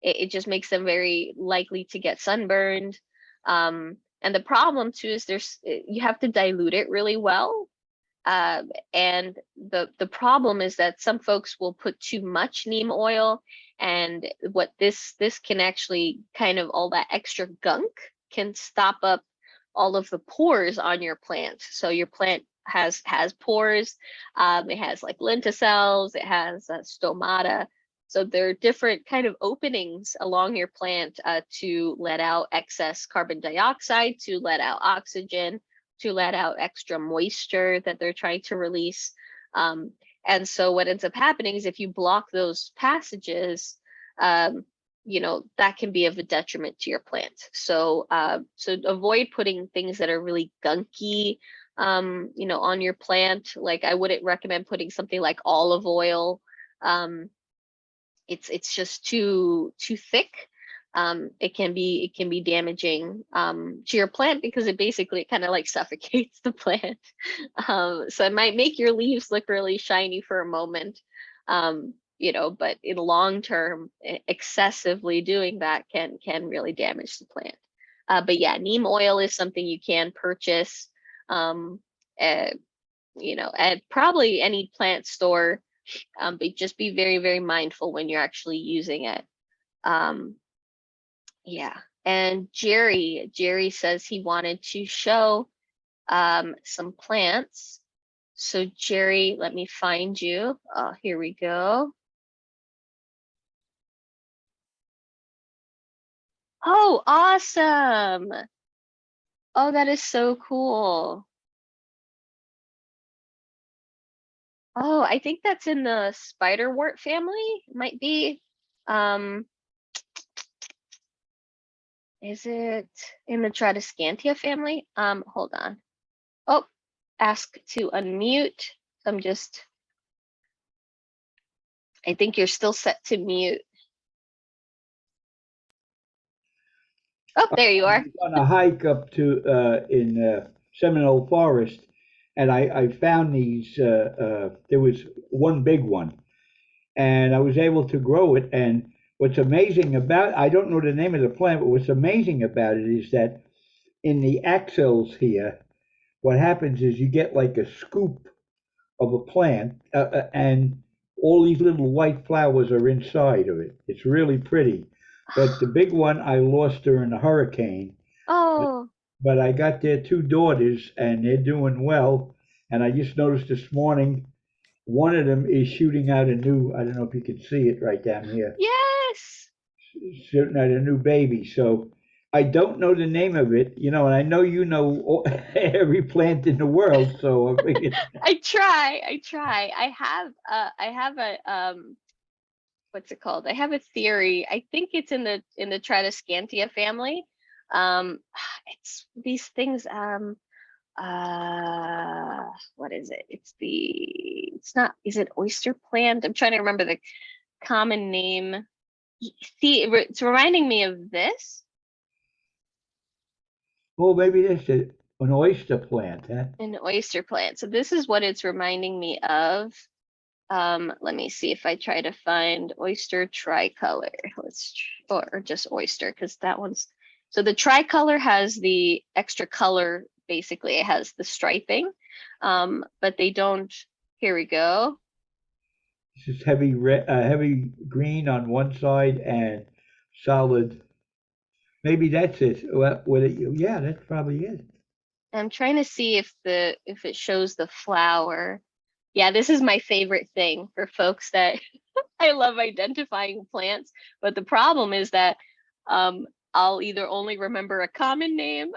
it just makes them very likely to get sunburned. And the problem too is you have to dilute it really well. And the problem is that some folks will put too much neem oil, and what this can actually kind of, all that extra gunk can stop up all of the pores on your plant. So your plant has pores. It has like lenticels, it has stomata. So there are different kind of openings along your plant to let out excess carbon dioxide, to let out oxygen, to let out extra moisture that they're trying to release. And so what ends up happening is if you block those passages, that can be of a detriment to your plant. So so avoid putting things that are really gunky on your plant. Like I wouldn't recommend putting something like olive oil. It's just too thick. It can be damaging to your plant, because it basically kind of like suffocates the plant. So it might make your leaves look really shiny for a moment, but in the long term, excessively doing that can really damage the plant. But yeah, neem oil is something you can purchase. at probably any plant store, but just be very, very mindful when you're actually using it. Yeah. And Jerry says he wanted to show some plants. So Jerry, let me find you. Oh, here we go. Oh, awesome. Oh, that is so cool. Oh, I think that's in the spiderwort family. Might be. Is it in the Tradescantia family? Hold on. Oh, ask to unmute. I think you're still set to mute. Oh, there you are. On a hike up to in Seminole Forest, and I found these. There was one big one, and I was able to grow it. And what's amazing about, I don't know the name of the plant, but what's amazing about it is that in the axils here, what happens is you get like a scoop of a plant, and all these little white flowers are inside of it. It's really pretty. But the big one I lost during the hurricane. Oh, But I got their two daughters and they're doing well. And I just noticed this morning, one of them is shooting out a new, I don't know if you can see it right down here, yes. shooting out a new baby. So I don't know the name of it, and I know every plant in the world. So I figured, I try. I have a what's it called? I have a theory. I think it's in the Tradescantia family. It's these things, what is it? It's not, is it oyster plant? I'm trying to remember the common name. See, it's reminding me of this. oh, maybe this is an oyster plant, huh? An oyster plant. So this is what it's reminding me of. Let me see if I try to find oyster tricolor. Or just oyster, because that one's, so the tricolor has the extra color, basically it has the striping, but they don't, here we go. This is heavy red, heavy green on one side and solid. Maybe that's it. Well, yeah, that's probably it. I'm trying to see if it shows the flower. Yeah, this is my favorite thing for folks that I love identifying plants, but the problem is that I'll either only remember a common name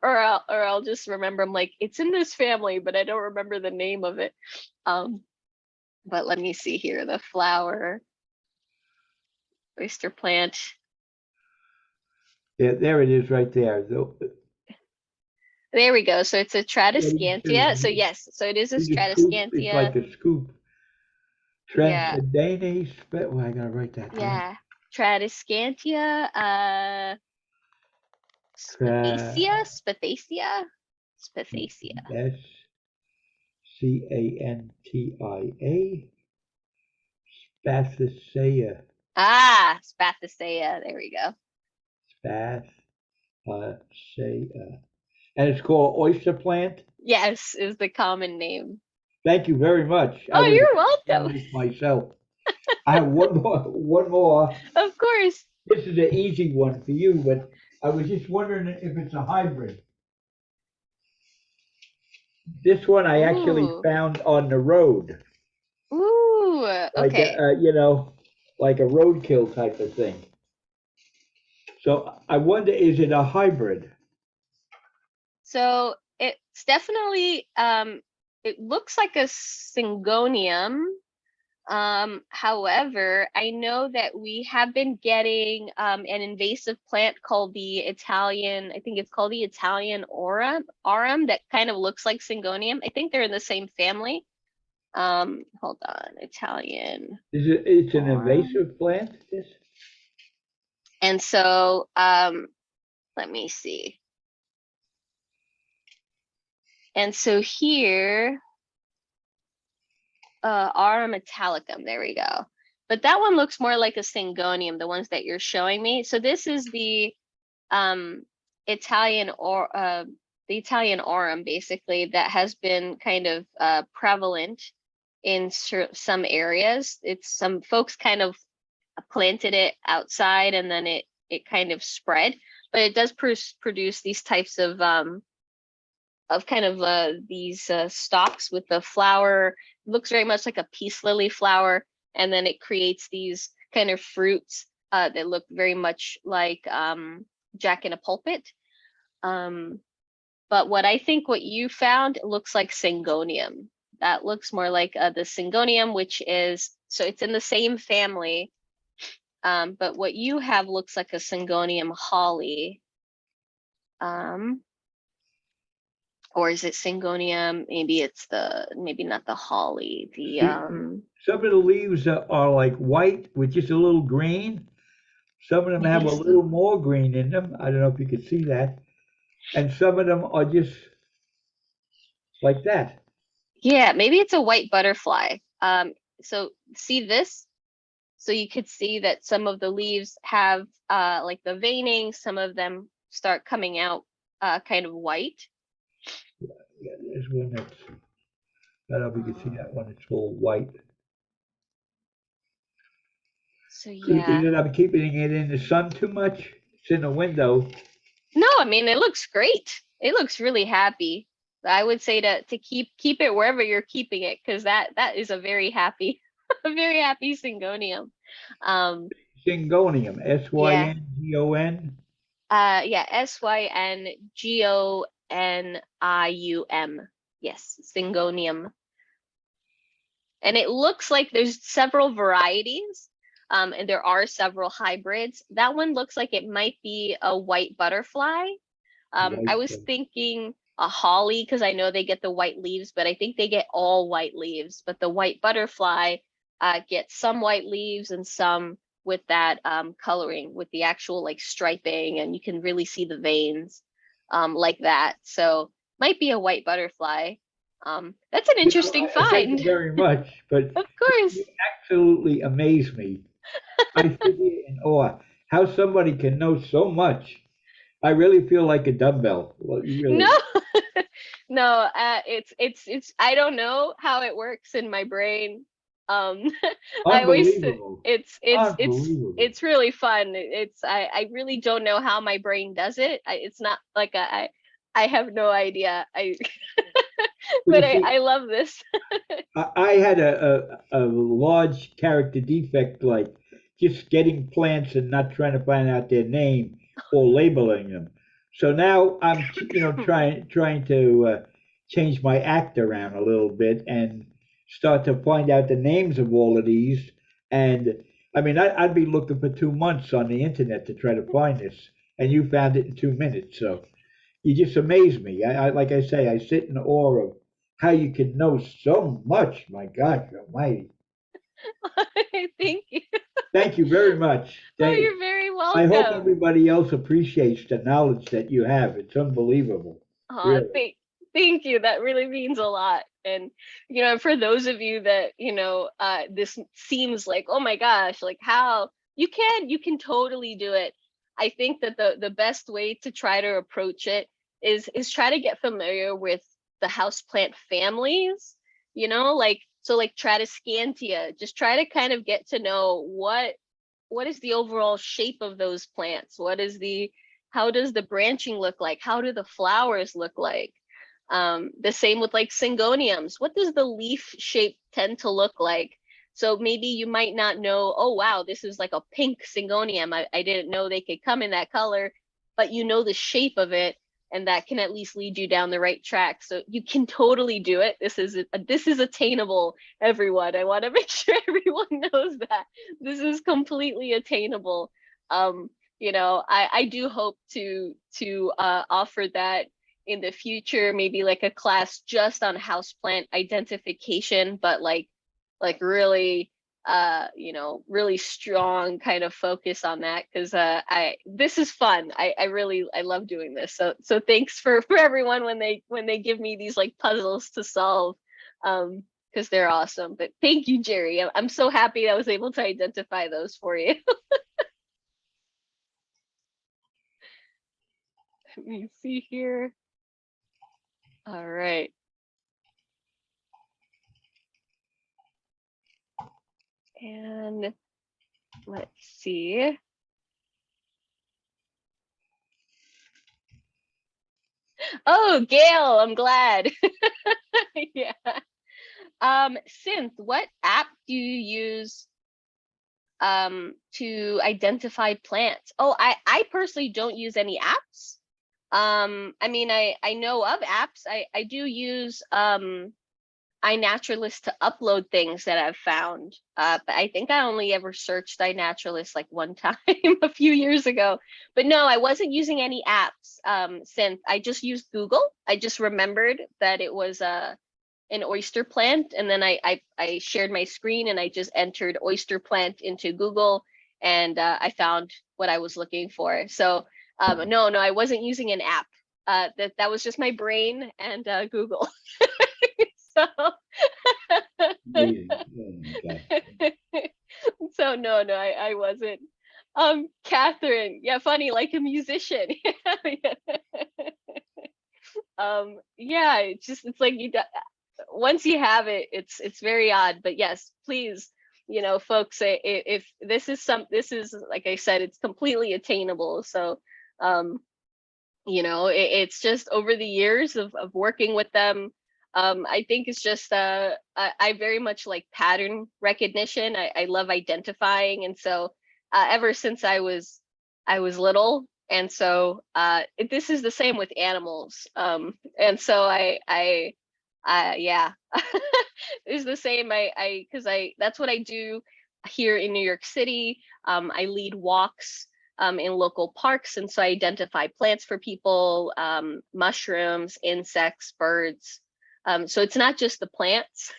or I'll just remember, I'm like, it's in this family, but I don't remember the name of it. But let me see here, the flower, oyster plant. Yeah, there it is right there. There we go. So it's a Yeah, Tradescantia. So yes, so it is a it's a scoop. It's like Tradescantia. a scoop. Yeah, Transcendane, well, I gotta write that down. yeah. Tradescantia, Tra- Spathacia. SCANTIA, Spathacea, Ah, Spathacia. There we go. Spathacea, and it's called oyster plant. Yes, is the common name. Thank you very much. I Oh, was you're welcome. myself. I have one more. One more. Of course. This is an easy one for you, but I was just wondering if it's a hybrid. This one I actually Ooh. found on the road, Ooh, like okay. like a roadkill type of thing. So I wonder, is it a hybrid? So it's definitely it looks like a syngonium. However, I know that we have been getting an invasive plant called the Italian, I think it's called the Italian aurum that kind of looks like syngonium. I think they're in the same family. Hold on, Italian. It's an aurum. invasive plant, this? And so let me see. And so here, aurum italicum, there we go. But that one looks more like a syngonium, the ones that you're showing me. So this is the Italian the Italian arum, basically, that has been kind of prevalent in some areas. It's some folks kind of planted it outside and then it kind of spread, but it does produce these types of kind of these stalks with the flower. It looks very much like a peace lily flower, and then it creates these kind of fruits that look very much like Jack in a Pulpit. But what I think what you found looks like Syngonium. That looks more like the Syngonium, which is, so it's in the same family. But what you have looks like a Syngonium holly. Or is it Syngonium? Maybe it's maybe not the holly. The Some of the leaves are like white with just a little green. Some of them have a Yes. little more green in them. I don't know if you can see that. And some of them are just like that. Yeah, maybe it's a white butterfly. So see this? So you could see that some of the leaves have like the veining, some of them start coming out kind of white. Yeah, there's one that's, I don't know if you can see that one. It's all white. So Do you think yeah. that I'm keeping it in the sun too much? It's in the window. No, I mean it looks great. It looks really happy. I would say to keep it wherever you're keeping it, because that is a very happy a very happy Syngonium. Syngonium, Yeah. Syngonium. Yeah, Syngonium. Yes, Syngonium. And it looks like there's several varieties, and there are several hybrids. That one looks like it might be a white butterfly. I was thinking a holly because I know they get the white leaves, but I think they get all white leaves. But the white butterfly gets some white leaves and some with that coloring, with the actual like striping, and you can really see the veins like that. So might be a white butterfly. That's an interesting Thank you find. very much, but Of course. you absolutely amaze me. I sit here in awe how somebody can know so much. I really feel like a dumbbell. Well, No, really, no, it's I don't know how it works in my brain. Um, I always unbelievable, unbelievable. it's really fun. I really don't know how my brain does it. It's not like I have no idea. Well, But you see, I love this. I had a large character defect, like just getting plants and not trying to find out their name or labeling them. So now I'm, trying to change my act around a little bit and start to find out the names of all of these. And I mean, I'd be looking for 2 months on the internet to try to find this, and you found it in 2 minutes. So you just amaze me. Like I say, I sit in awe of how you can know so much. My God, almighty. Thank you. Thank you very much. Oh, you're very I hope welcome. everybody else appreciates the knowledge that you have. It's unbelievable. Really. Thank you. That really means a lot. And for those of you that this seems like, oh my gosh, like how you can totally do it. I think that the best way to try to approach it is try to get familiar with the houseplant families. Like so, like Tradescantia. Just try to kind of get to know what is the overall shape of those plants. How does the branching look like? How do the flowers look like? The same with like Syngoniums. What does the leaf shape tend to look like? So maybe you might not know, oh wow, this is like a pink Syngonium. I didn't know they could come in that color, but you know the shape of it, and that can at least lead you down the right track. So you can totally do it. This is attainable, everyone. I want to make sure everyone knows that this is completely attainable. I do hope to offer that in the future, maybe like a class just on houseplant identification, but like really really strong kind of focus on that, because this is fun. I love doing this. So thanks for everyone when they give me these like puzzles to solve, because they're awesome. But thank you, Jerry. I'm so happy I was able to identify those for you. Let me see here. All right. And let's see. Oh, Gail, I'm glad. Yeah. Synth, what app do you use to identify plants? Oh, I personally don't use any apps. I mean, I know of apps. I do use iNaturalist to upload things that I've found. But I think I only ever searched iNaturalist like one time a few years ago. But no, I wasn't using any apps, Synth. I just used Google. I just remembered that it was an oyster plant, and then I shared my screen and I just entered oyster plant into Google, and I found what I was looking for. So no, I wasn't using an app. That was just my brain and Google. So Amazing. Oh my God. so no, I wasn't. Catherine, yeah, funny, like a musician. Yeah, it's like once you have it, it's very odd. But yes, please, folks, if this is, like I said, it's completely attainable. So it's just over the years of working with them. I think it's just I very much like pattern recognition. I love identifying, and so ever since I was little, and so this is the same with animals. And so yeah, it's the same. Because that's what I do here in New York City. I lead walks in local parks, and so I identify plants for people, mushrooms, insects, birds. So it's not just the plants.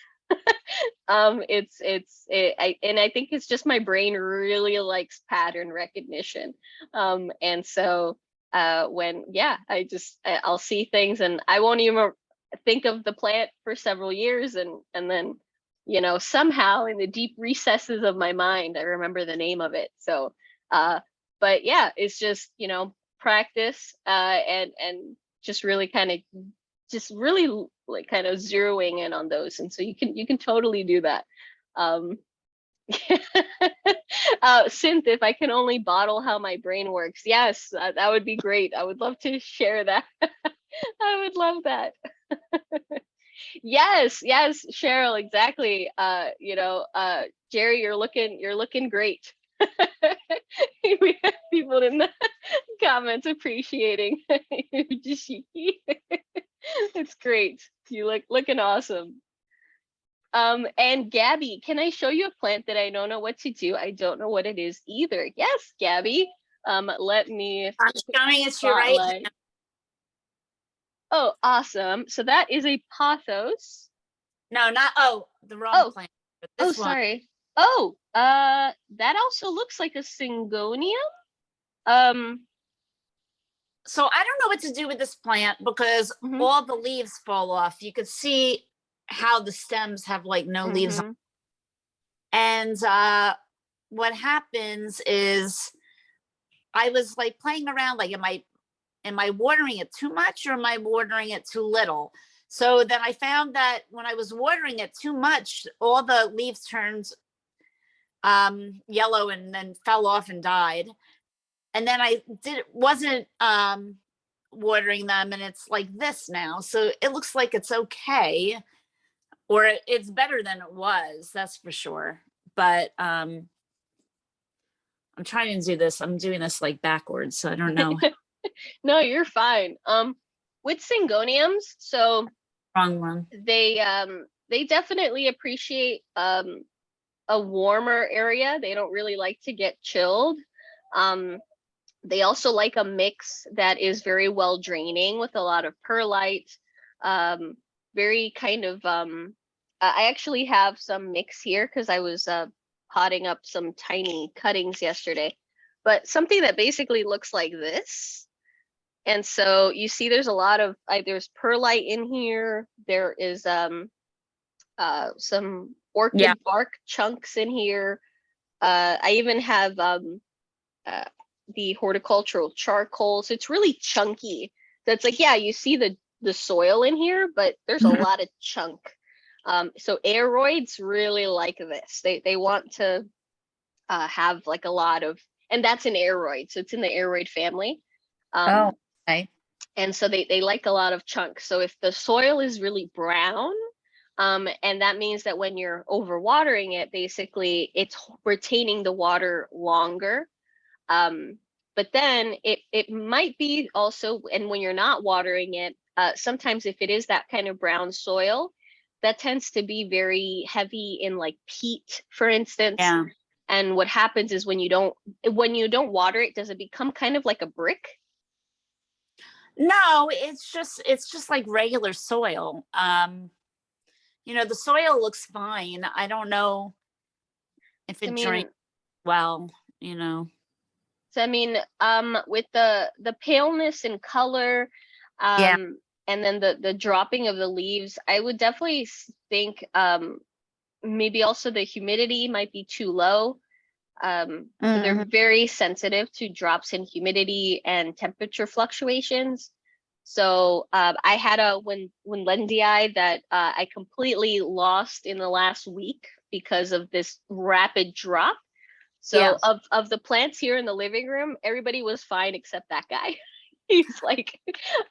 And I think it's just my brain really likes pattern recognition. And so I'll see things and I won't even think of the plant for several years, and then somehow in the deep recesses of my mind I remember the name of it. So but yeah, it's just practice, and just really kind of just really like kind of zeroing in on those, and so you can totally do that. um Synth, if I can only bottle how my brain works, yes, that would be great. I would love to share that. I would love that. Yes, Cheryl, exactly. Jerry, you're looking great. We have people in the comments appreciating Jashiki. It's great. You looking awesome. And Gabby, can I show you a plant that I don't know what to do? I don't know what it is either. Yes, Gabby. Let me I'm showing it to you right spotlight. now. Oh, awesome. So that is a pothos. No, not the wrong Oh, plant. But oh, this one. sorry. Oh, that also looks like a syngonium. So I don't know what to do with this plant because Mhm, all the leaves fall off. You could see how the stems have like no leaves on. mhm. And what happens is I was like playing around, like, am I watering it too much or am I watering it too little? So then I found that when I was watering it too much, all the leaves turned yellow and then fell off and died. And then I wasn't watering them, and it's like this now. So it looks like it's okay, or it's better than it was, that's for sure. But I'm trying to do this. I'm doing this like backwards, so I don't know. No, you're fine. With syngoniums, so Wrong one. they definitely appreciate a warmer area. They don't really like to get chilled. They also like a mix that is very well draining with a lot of perlite. Very kind of I actually have some mix here because I was potting up some tiny cuttings yesterday. But something that basically looks like this. And so you see there's a lot of there's perlite in here. There is some orchid bark chunks in here. I even have the horticultural charcoal. So it's really chunky. So it's like, yeah, you see the the soil in here, but there's a Mhm. lot of chunk. So aeroids really like this. They want to have like a lot of, and that's an aeroid, so it's in the aeroid family. Oh, okay. And so they like a lot of chunks. So if the soil is really brown, and that means that when you're overwatering it, basically it's retaining the water longer. But then it might be also, and when you're not watering it, sometimes if it is that kind of brown soil, that tends to be very heavy in like peat, for instance. Yeah. And what happens is when you don't water it, does it become kind of like a brick? No, it's just like regular soil. The soil looks fine. I don't know if I it mean, drains well. So I mean, with the paleness in color, Yeah. and then the dropping of the leaves, I would definitely think maybe also the humidity might be too low. So they're Mhm. very sensitive to drops in humidity and temperature fluctuations. So I had a Winlendii that I completely lost in the last week because of this rapid drop. Yeah. So of the plants here in the living room, everybody was fine except that guy. He's like,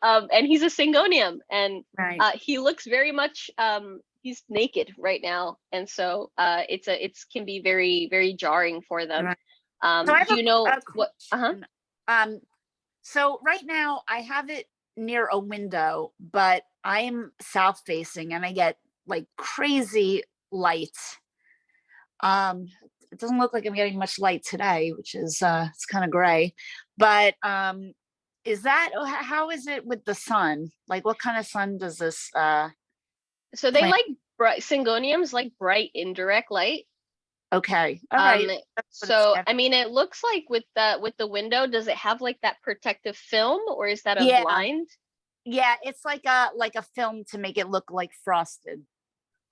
and he's a Syngonium, and Right. he looks very much he's naked right now, and so it's can be very very jarring for them. Right. So I have Do you know a what? Uh-huh. question. So right now I have it near a window, but I am south facing and I get like crazy light. Um, it doesn't look like I'm getting much light today, which is it's kind of gray. But is that how is it with the sun? Like what kind of sun does this So they plant? like bright Syngoniums like bright indirect light. Okay. All Um, right. That's what it's so getting. I mean, it looks like with the window, does it have like that protective film, or is that a Yeah. blind? Yeah, it's like a film to make it look like frosted.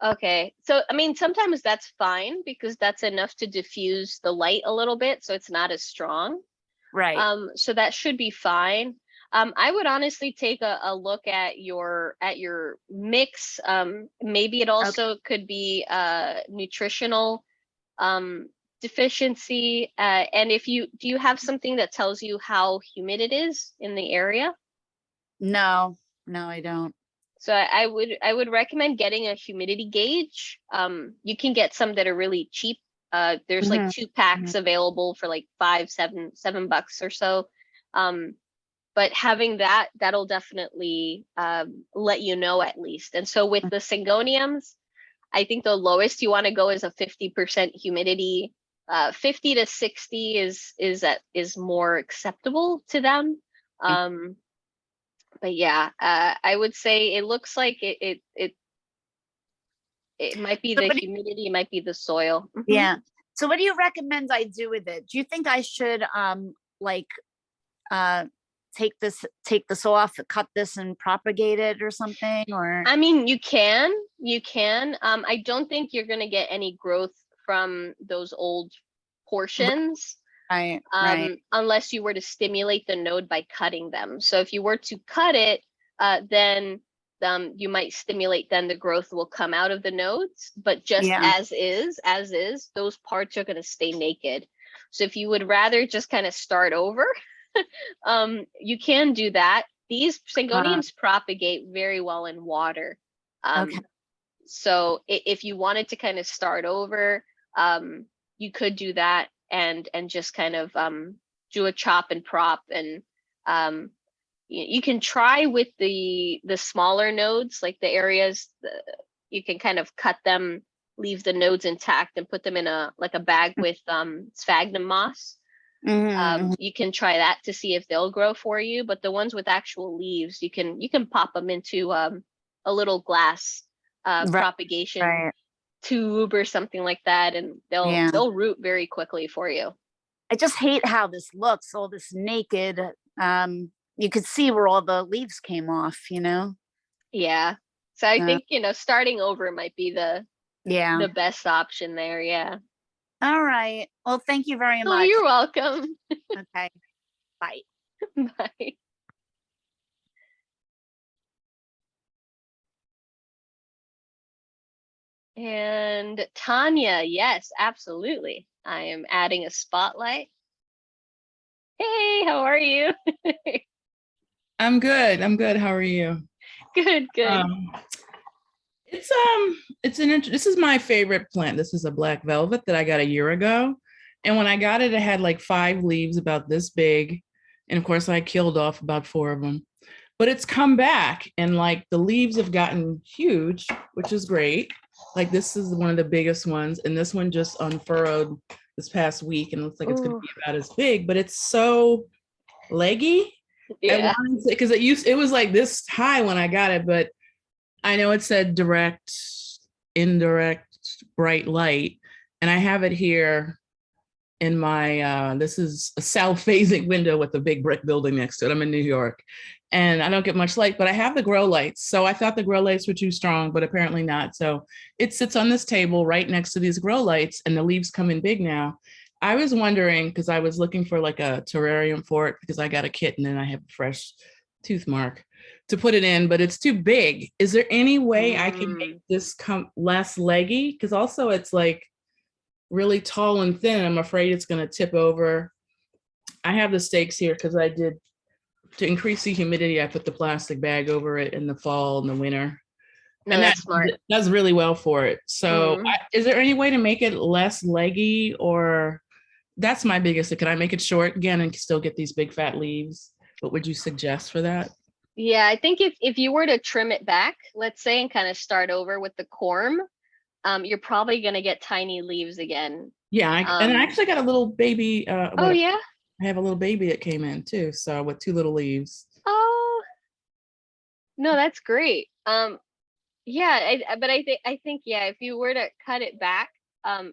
Okay. So I mean, sometimes that's fine because that's enough to diffuse the light a little bit, so it's not as strong. Right. So that should be fine. I would honestly take a look at your mix. Maybe it Okay. also could be nutritional um deficiency. And if you do you have something that tells you how humid it is in the area? No, no, I don't. So I would recommend getting a humidity gauge. You can get some that are really cheap. There's like Mhm. 2 packs available for like $7 or so. Um, but having that, that'll definitely let you know at least. And so with the Syngoniums, I think the lowest you want to go is a 50% humidity. 50 to 60 is more acceptable to them. Um, but yeah, I would say it looks like it might be So the what do humidity, it might be the soil. yeah. So what do you recommend I do with it? Do you think I should like uh take this off, cut this and propagate it or something or I mean, you can. I don't think you're gonna get any growth from those old portions, right. unless you were to stimulate the node by cutting them. So if you were to cut it, then you might stimulate, then the growth will come out of the nodes, but just Yeah. as is, those parts are gonna stay naked. So if you would rather just kind of start over, you can do that. These Uh, Syngoniums propagate very well in water. okay. So if you wanted to kind of start over, you could do that and just kind of do a chop and prop, and um, you can try with the smaller nodes, like the areas you can kind of cut them, leave the nodes intact, and put them in a like a bag with sphagnum moss. Mhm. You can try that to see if they'll grow for you, but the ones with actual leaves, you can pop them into a little glass Right, propagation right. tube or something like that, and Yeah. they'll root very quickly for you. I just hate how this looks, all this naked. You could see where all the leaves came off. Yeah. So I Uh, think, starting over might be yeah. the best option there. Yeah. All right. Well, thank you very Oh, much. you're welcome. Okay. Bye. Bye. And Tanya, yes, absolutely. I am adding a spotlight. Hey, how are you? I'm good. I'm good. How are you? Good, good. Um, this is my favorite plant. This is a black velvet that I got a year ago. And when I got it, it had like 5 leaves about this big. And of course, I killed off about 4 of them. But it's come back and like the leaves have gotten huge, which is great. Like this is one of the biggest ones. And this one just unfurrowed this past week and looks like it's going to Ooh, be about as big, but it's so leggy. yeah. Because it was like this high when I got it, but I know it said direct, indirect, bright light, and I have it here in my this is a south facing window with a big brick building next to it. I'm in New York and I don't get much light, but I have the grow lights. So I thought the grow lights were too strong, but apparently not. So it sits on this table right next to these grow lights and the leaves come in big now. I was wondering, because I was looking for like a terrarium for it because I got a kitten and I have a fresh tooth mark to put it in, but it's too big. Is there any way I can make this come less leggy? Because also it's like really tall and thin. I'm afraid it's going to tip over. I have the stakes here because I did, to increase the humidity, I put the plastic bag over it in the fall and the winter. No, And that's smart. that does really well for it. So is there any way to make it less leggy, or that's my biggest, can I make it short again and still get these big fat leaves? What would you suggest for that? Yeah, I think if you were to trim it back, let's say, and kind of start over with the corm, you're probably gonna get tiny leaves again. Yeah, and I actually got a little baby. Oh yeah. I have a little baby that came in too, so with 2 little leaves. Oh no, that's great. Yeah, but I think yeah, if you were to cut it back,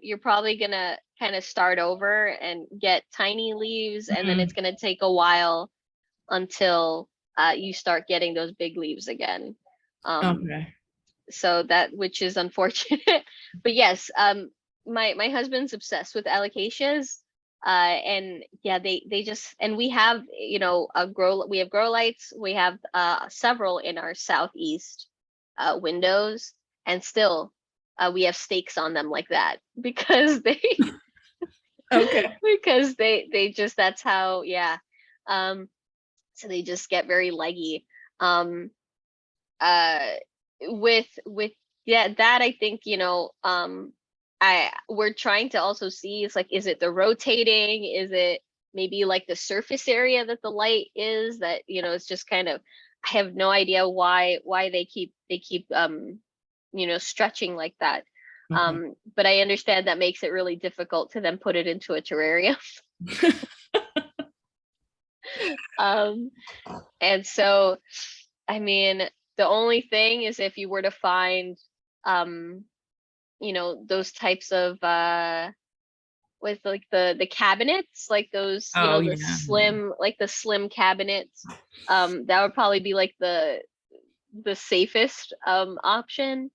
you're probably gonna kind of start over and get tiny leaves, and then it's gonna take a while until you start getting those big leaves again. Okay. So that, which is unfortunate. But yes, my husband's obsessed with alocasias. And yeah, they just, and we have, you know, we have grow lights, we have several in our southeast windows, and still we have stakes on them like that because they Okay. because they just, that's how, yeah. So they just get very leggy. Uh with yeah, that I think, you know, we're trying to also see, it's like, is it the rotating, is it maybe like the surface area that the light is, that, you know, it's just kind of, I have no idea why they keep you know, stretching like that. Okay. But I understand that makes it really difficult to then put it into a terrarium. And so, I mean, the only thing is, if you were to find, you know, those types of with like the cabinets, like those, you Oh know, the yeah. slim, like the slim cabinets, that would probably be like the safest option.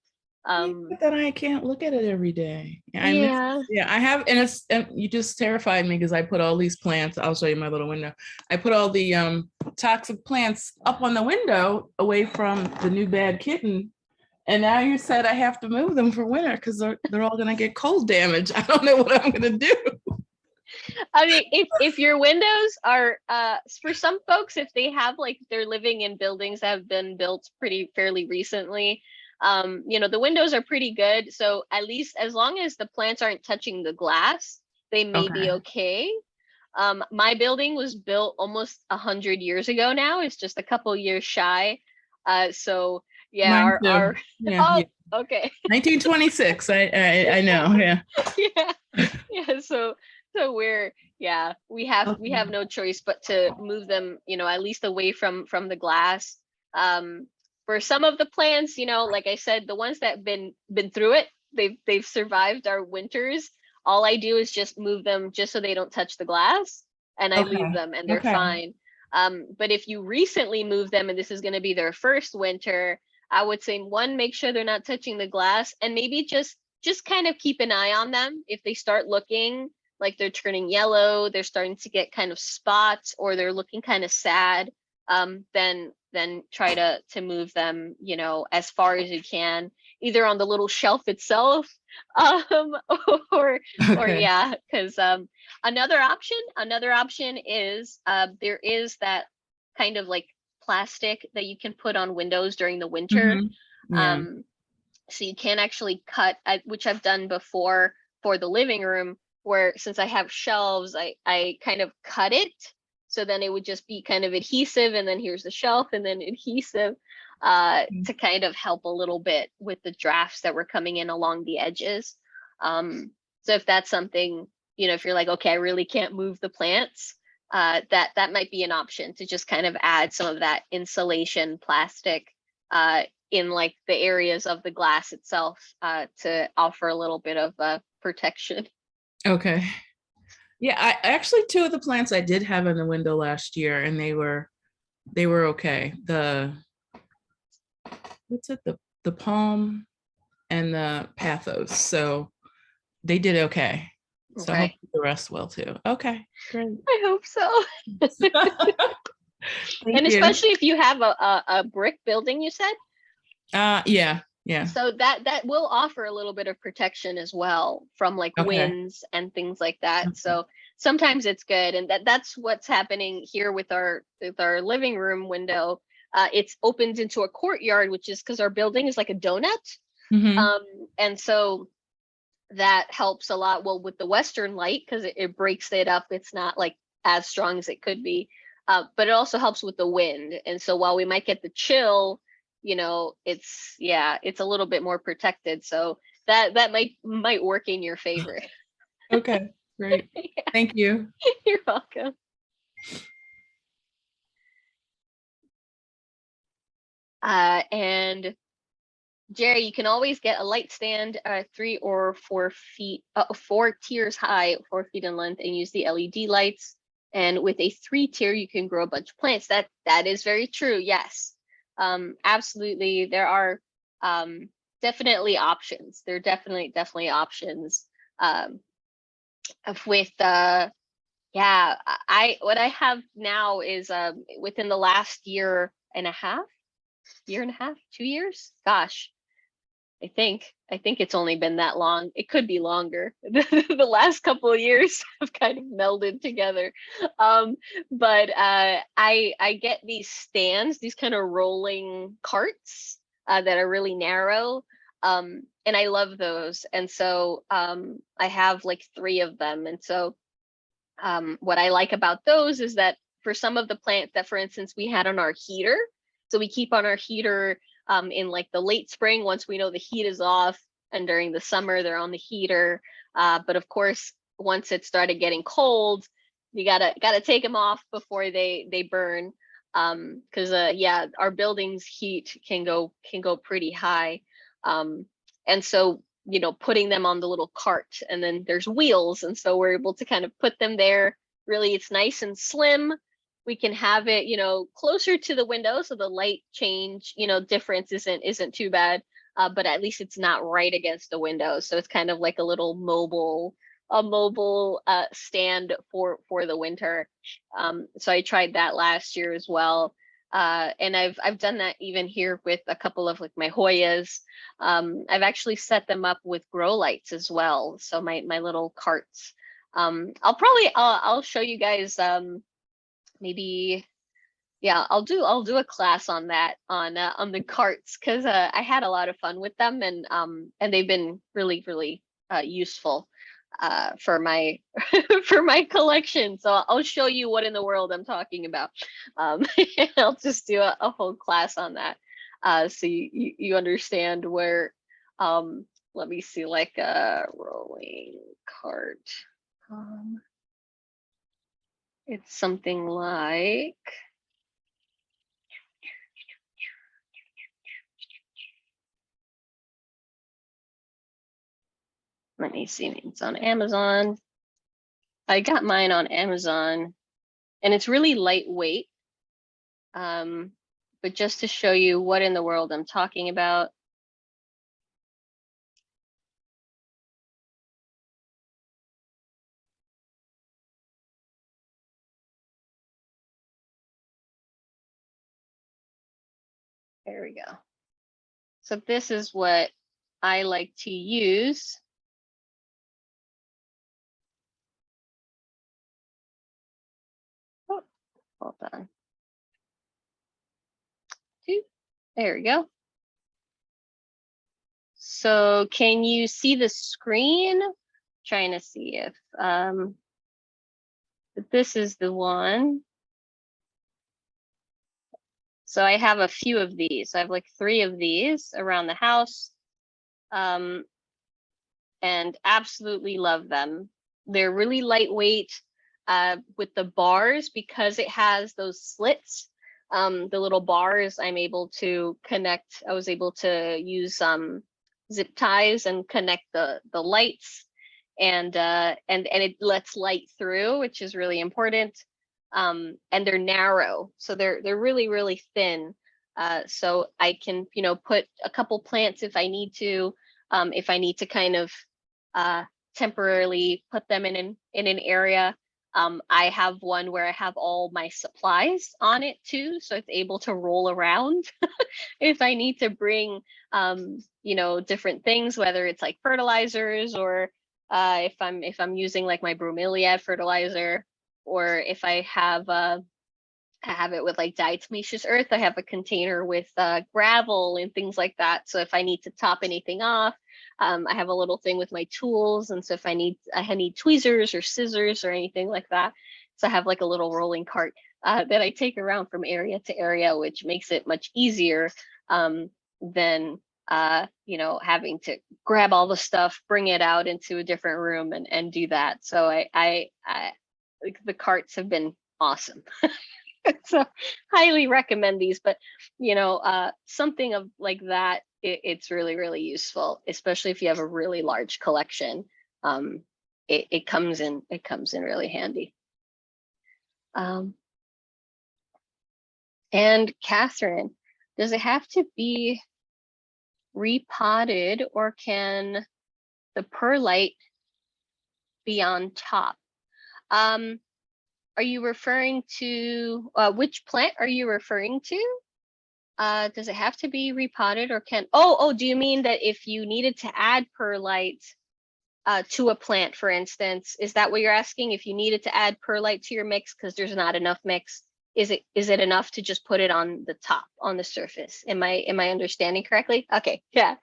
But then I can't look at it every day. Yeah. Yeah, I have, and you just terrified me because I put all these plants. I'll show you my little window. I put all the toxic plants up on the window away from the new bad kitten. And now you said I have to move them for winter because they're all gonna get cold damage. I don't know what I'm gonna do. I mean, if your windows are for some folks, if they have, like, they're living in buildings that have been built fairly recently, you know, the windows are pretty good. So at least as long as the plants aren't touching the glass, they may be okay. My building was built almost 100 years ago now. It's just a couple years shy. So yeah, Mine too. our Yeah, oh, yeah. okay. 1926. I know. Yeah. Yeah. Yeah, so we're, yeah, we have no choice but to move them, you know, at least away from the glass. For some of the plants, you know, like I said, the ones that have been through it, they've survived our winters. All I do is just move them just so they don't touch the glass, and I leave them and they're fine. But if you recently move them and this is going to be their first winter, I would say, one, make sure they're not touching the glass, and maybe just kind of keep an eye on them. If they start looking like they're turning yellow, they're starting to get kind of spots, or they're looking kind of sad, then try to move them, you know, as far as you can. either on the little shelf itself, um, or Okay. yeah, because another option is there is that kind of like plastic that you can put on windows during the winter. Mhm. Yeah. So you can actually cut, which I've done before for the living room, where since I have shelves, I kind of cut it. So then it would just be kind of adhesive, and then here's the shelf, and then adhesive to kind of help a little bit with the drafts that were coming in along the edges. So if that's something, if you're like, okay, I really can't move the plants, that might be an option to just kind of add some of that insulation plastic in like the areas of the glass itself to offer a little bit of protection. Okay. Yeah, I actually, two of the plants I did have in the window last year, and they were okay. What's it? The palm and the pathos. So they did okay. So I hope Okay. the rest will too. Okay, great. I hope so. Thank And you. especially if you have a brick building, you said. Yeah. So that will offer a little bit of protection as well from like Okay. winds and things like that. Okay. So sometimes it's good, and that's what's happening here with our living room window. It's opened into a courtyard, which is because our building is like a donut. Mhm. And so that helps a lot. Well, with the western light, because it breaks it up. It's not like as strong as it could be. But it also helps with the wind. And so while we might get the chill, it's a little bit more protected. So that might work in your favor. Okay, great. Thank you. You're welcome. And Jerry, you can always get a light stand 3 or 4 feet, 4 tiers high, 4 feet in length, and use the LED lights. And with a 3 tier, you can grow a bunch of plants. That is very true. Yes, absolutely. There are definitely options. There are definitely options with yeah. What I have now is within the last year and a half, 2 years. Gosh. I think it's only been that long. It could be longer. The last couple of years have kind of melded together. But I get these stands, these kind of rolling carts that are really narrow. And I love those. And so I have like 3 of them. And so what I like about those is that for some of the plants that, for instance, we had on our heater, so we keep on our heater in like the late spring once we know the heat is off, and during the summer they're on the heater. But of course, once it started getting cold, you gotta take them off before they burn, because yeah, our building's heat can go pretty high, and so putting them on the little cart, and then there's wheels, and so we're able to kind of put them there. Really, it's nice and slim. We can have it closer to the window, so the light change difference isn't too bad, but at least it's not right against the window, so it's kind of like a little mobile stand for the winter. So I tried that last year as well, and I've done that even here with a couple of like my Hoyas. I've actually set them up with grow lights as well, so my little carts. I'll show you guys maybe, yeah, I'll do a class on that on the carts, because I had a lot of fun with them, and they've been really useful for my for my collection. So I'll show you what in the world I'm talking about. I'll just do a whole class on that, so you understand where. Let me see, like a rolling cart. It's something like, let me see, it's on Amazon. I got mine on Amazon, and it's really lightweight. But just to show you what in the world I'm talking about. There we go. So this is what I like to use hold on. There we go. So can you see the screen? Trying to see if this is the one. So I have a few of these. I have like 3 of these around the house. And absolutely love them. They're really lightweight with the bars because it has those slits. The little bars I'm able to connect. I was able to use zip ties and connect the lights, and it lets light through, which is really important. And they're narrow, so they're really thin. So I can put a couple plants if I need to. If I need to kind of temporarily put them in an area. I have one where I have all my supplies on it too, so it's able to roll around if I need to bring different things, whether it's like fertilizers or if I'm using like my bromeliad fertilizer, or if I have it with like diatomaceous earth. I have a container with gravel and things like that. So if I need to top anything off, I have a little thing with my tools. And so if I need tweezers or scissors or anything like that. So I have like a little rolling cart that I take around from area to area, which makes it much easier than having to grab all the stuff, bring it out into a different room and do that. So I the carts have been awesome. So highly recommend these, but something of like that, it's really useful, especially if you have a really large collection. It comes in really handy. And Catherine, does it have to be repotted, or can the perlite be on top? Are you referring to which plant are you referring to? Does it have to be repotted, or can do you mean that if you needed to add perlite to a plant, for instance, is that what you're asking? If you needed to add perlite to your mix because there's not enough mix, is it enough to just put it on the top, on the surface? Am I understanding correctly? Okay, yeah.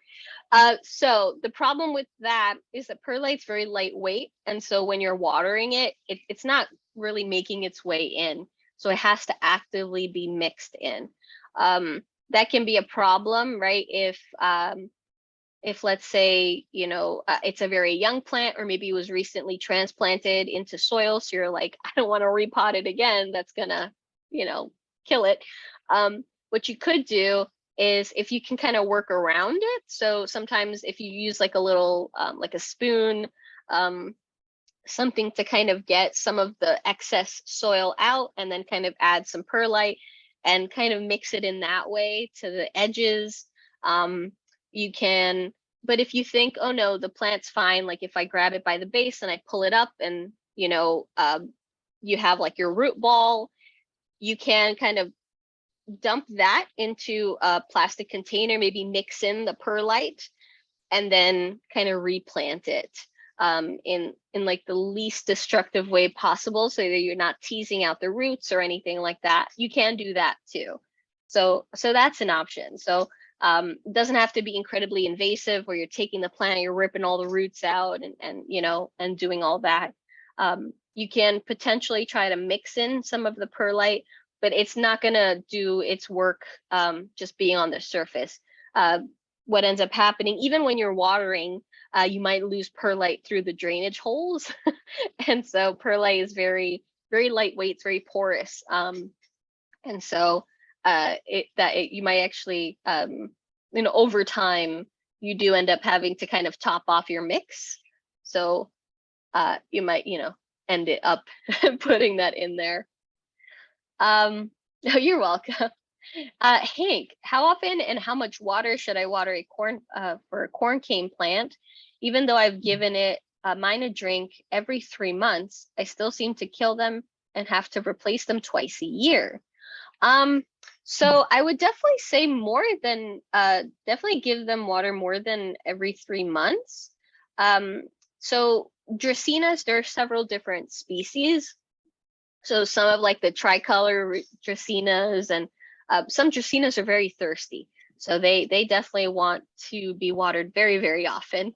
So the problem with that is that perlite's very lightweight, and so when you're watering it, it's not really making its way in. So it has to actively be mixed in. That can be a problem, right? If let's say it's a very young plant, or maybe it was recently transplanted into soil, so you're like, I don't want to repot it again. That's gonna kill it. What you could do is, if you can kind of work around it. So sometimes if you use like a little like a spoon, something to kind of get some of the excess soil out, and then kind of add some perlite and kind of mix it in that way to the edges. You can, but if you think, oh no, the plant's fine, like if I grab it by the base and I pull it up, and you have like your root ball, you can kind of dump that into a plastic container, maybe mix in the perlite, and then kind of replant it in like the least destructive way possible, so that you're not teasing out the roots or anything like that. You can do that too. So that's an option. So it doesn't have to be incredibly invasive where you're taking the plant, you're ripping all the roots out and doing all that. You can potentially try to mix in some of the perlite, but it's not going to do its work just being on the surface. What ends up happening, even when you're watering, you might lose perlite through the drainage holes. And so perlite is very lightweight, it's very porous. And so you might actually, over time, you do end up having to kind of top off your mix. So you might, end it up putting that in there. Oh, you're welcome. Hank, how often and how much water should I water for a corn cane plant? Even though I've given it mine a drink every 3 months, I still seem to kill them and have to replace them twice a year. So I would definitely say more than definitely give them water more than every 3 months. So Dracaenas, there are several different species. So some of like the tricolor Dracaenas and some Dracaenas are very thirsty. So they definitely want to be watered very, very often,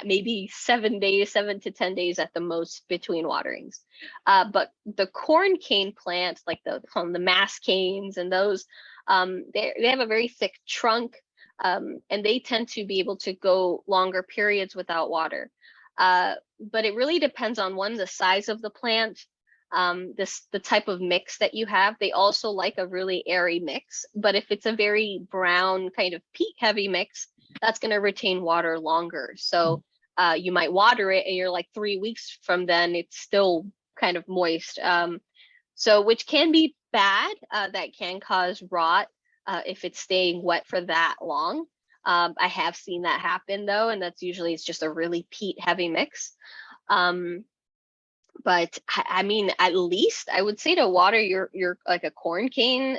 maybe 7 days, 7 to 10 days at the most between waterings. But the corn cane plants, like the mass canes and those, they have a very thick trunk, and they tend to be able to go longer periods without water. But it really depends on one, the size of the plant, the type of mix that you have. They also like a really airy mix, but if it's a very brown kind of peat heavy mix, that's going to retain water longer. So you might water it and you're like 3 weeks from then it's still kind of moist. So which can be bad. That can cause rot if it's staying wet for that long. I have seen that happen though, and that's usually it's just a really peat heavy mix. But I mean, at least I would say to water your like a corn cane,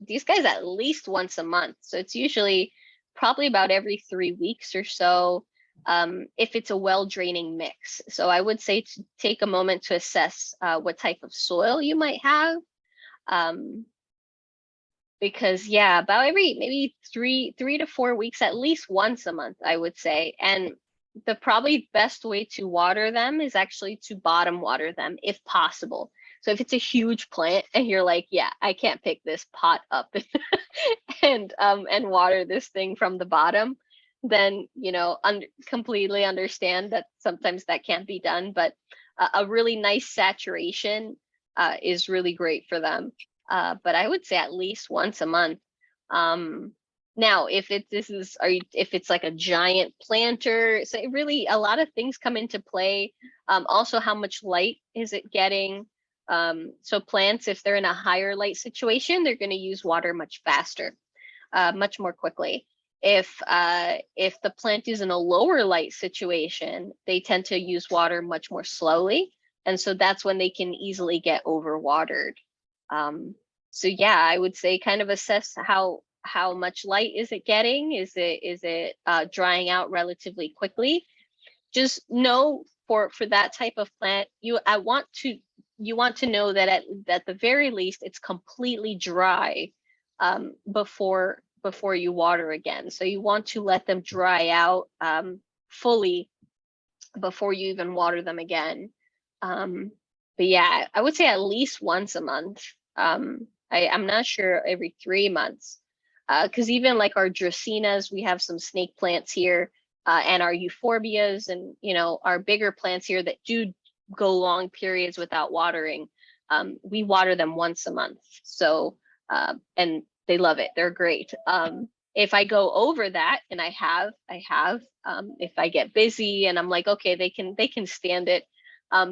these guys at least once a month. So it's usually probably about every 3 weeks or so, if it's a well draining mix. So I would say to take a moment to assess what type of soil you might have. Because yeah, about every maybe 3 to 4 weeks, at least once a month, I would say. And the probably best way to water them is actually to bottom water them if possible. So if it's a huge plant and you're like, yeah, I can't pick this pot up and water this thing from the bottom, then completely understand that sometimes that can't be done. But a really nice saturation is really great for them. But I would say at least once a month. Now, if it's like a giant planter, so it really, a lot of things come into play. Also, how much light is it getting? So plants, if they're in a higher light situation, they're going to use water much faster, much more quickly. If the plant is in a lower light situation, they tend to use water much more slowly, and so that's when they can easily get overwatered. So yeah, I would say kind of assess how much light is it getting? Is it drying out relatively quickly? Just know for that type of plant, you want to know that at the very least it's completely dry before you water again. So you want to let them dry out fully before you even water them again. But yeah, I would say at least once a month. I'm not sure every 3 months. Because even like our Dracaenas, we have some snake plants here, and our euphorbias, and our bigger plants here that do go long periods without watering. We water them once a month. So and they love it. They're great. If I go over that, and I have, if I get busy and I'm like, okay, they can stand it,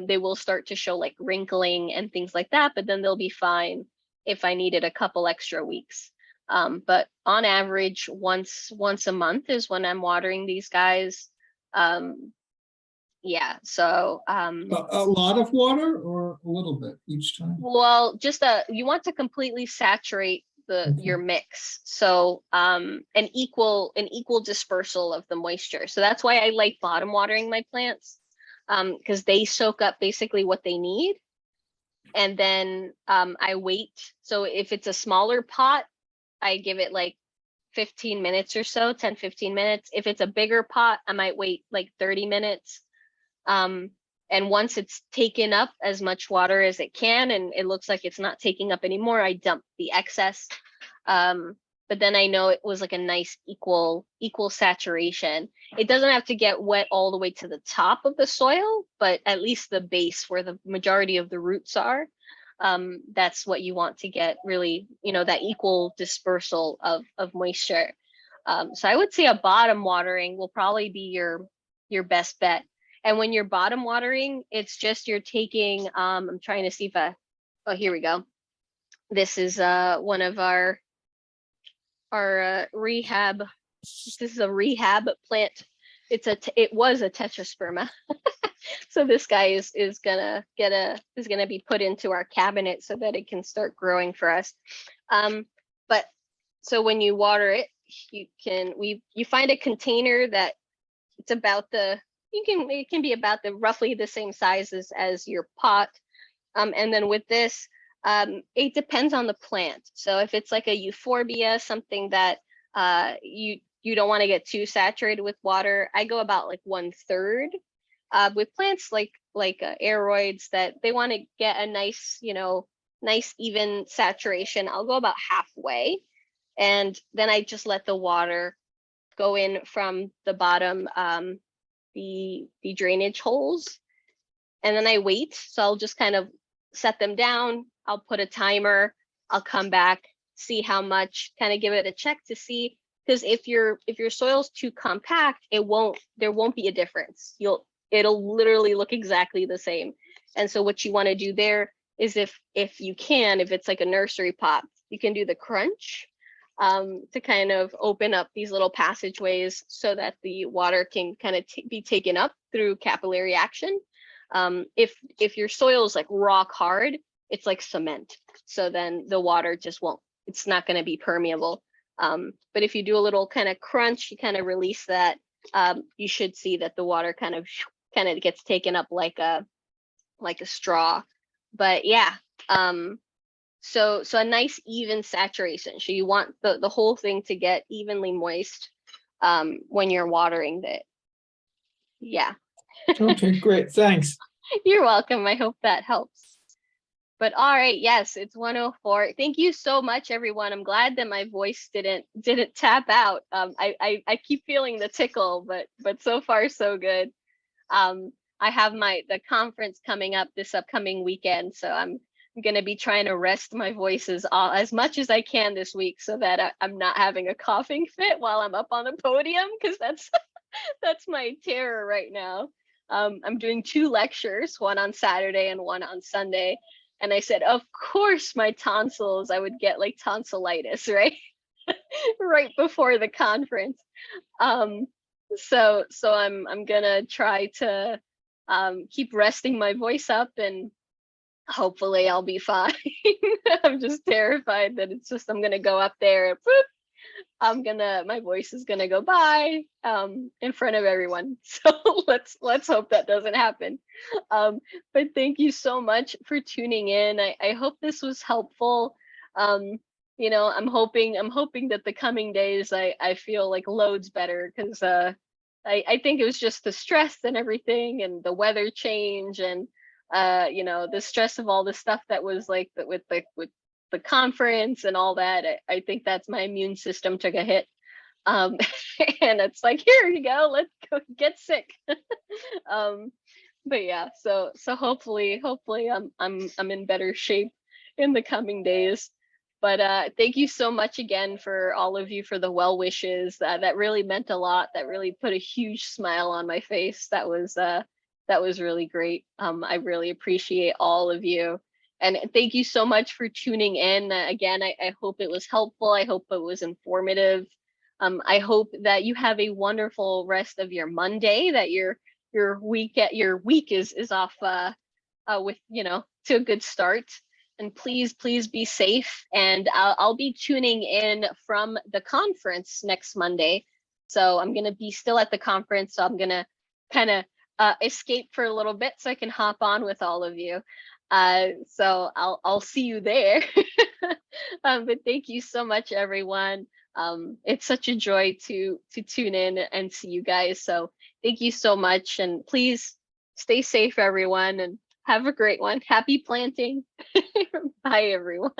they will start to show like wrinkling and things like that, but then they'll be fine if I needed a couple extra weeks. But on average, once a month is when I'm watering these guys. Yeah, so A lot of water or a little bit each time? well, just you want to completely saturate your mix, so an equal dispersal of the moisture. So that's why I like bottom watering my plants, because they soak up basically what they need, and then I wait. So if it's a smaller pot, I give it like 15 minutes or so, 10-15 minutes. If it's a bigger pot, I might wait like 30 minutes. And once it's taken up as much water as it can, and it looks like it's not taking up anymore, I dump the excess. But then I know it was like a nice equal saturation. It doesn't have to get wet all the way to the top of the soil, but at least the base where the majority of the roots are. That's what you want to get, really, that equal dispersal of moisture. So I would say a bottom watering will probably be your best bet. And when you're bottom watering, it's just you're taking, I'm trying to see if oh, here we go. This is one of our rehab. This is a rehab plant. It was a tetrasperma. So this guy is gonna be put into our cabinet so that it can start growing for us. But so when you water it, you find a container that it's about it can be about roughly the same size as your pot. And then with this, it depends on the plant. So if it's like a euphorbia, something that you don't want to get too saturated with water, I go about like 1/3. With plants like aeroids that they want to get a nice, nice even saturation, I'll go about halfway, and then I just let the water go in from the bottom, the drainage holes, and then I wait. So I'll just kind of set them down. I'll put a timer. I'll come back, see how much, kind of give it a check to see, because if your soil's too compact, there won't be a difference. It'll literally look exactly the same. And so what you want to do there is if it's like a nursery pot, you can do the crunch to kind of open up these little passageways so that the water can kind of be taken up through capillary action. If your soil is like rock hard, it's like cement. So then the water just it's not going to be permeable. But if you do a little kind of crunch, you kind of release that, you should see that the water kind of gets taken up like a straw. But yeah, so a nice even saturation. So you want the whole thing to get evenly moist when you're watering it. Yeah. Okay, great. Thanks. You're welcome. I hope that helps. But all right, yes, it's 1:04. Thank you so much, everyone. I'm glad that my voice didn't tap out. I keep feeling the tickle, but so far so good. I have the conference coming up this upcoming weekend, so I'm going to be trying to rest my voices as much as I can this week, so that I'm not having a coughing fit while I'm up on the podium, because that's that's my terror right now. I'm doing 2 lectures, one on Saturday and one on Sunday. And I said, of course, my tonsils, I would get like tonsillitis, right? Right before the conference. So I'm gonna try to keep resting my voice up, and hopefully I'll be fine. I'm just terrified that I'm gonna go up there and my voice is gonna go by in front of everyone. So let's hope that doesn't happen. But thank you so much for tuning in. I hope this was helpful. I'm hoping that the coming days I feel like loads better, because I think it was just the stress and everything, and the weather change, and the stress of all the stuff that was like with the conference and all that. I think that's my immune system took a hit. And it's like, here you go, let's go get sick. But yeah, so hopefully I'm in better shape in the coming days. But thank you so much again for all of you for the well wishes. That really meant a lot. That really put a huge smile on my face. That was really great. I really appreciate all of you. And thank you so much for tuning in. Again, I hope it was helpful. I hope it was informative. I hope that you have a wonderful rest of your Monday, that your week is off with, to a good start. And please be safe. And I'll be tuning in from the conference next Monday. So I'm going to be still at the conference. So I'm going to kind of escape for a little bit so I can hop on with all of you. So I'll see you there. But thank you so much, everyone. It's such a joy to tune in and see you guys. So thank you so much, and please stay safe, everyone, and have a great one. Happy planting. Bye, everyone.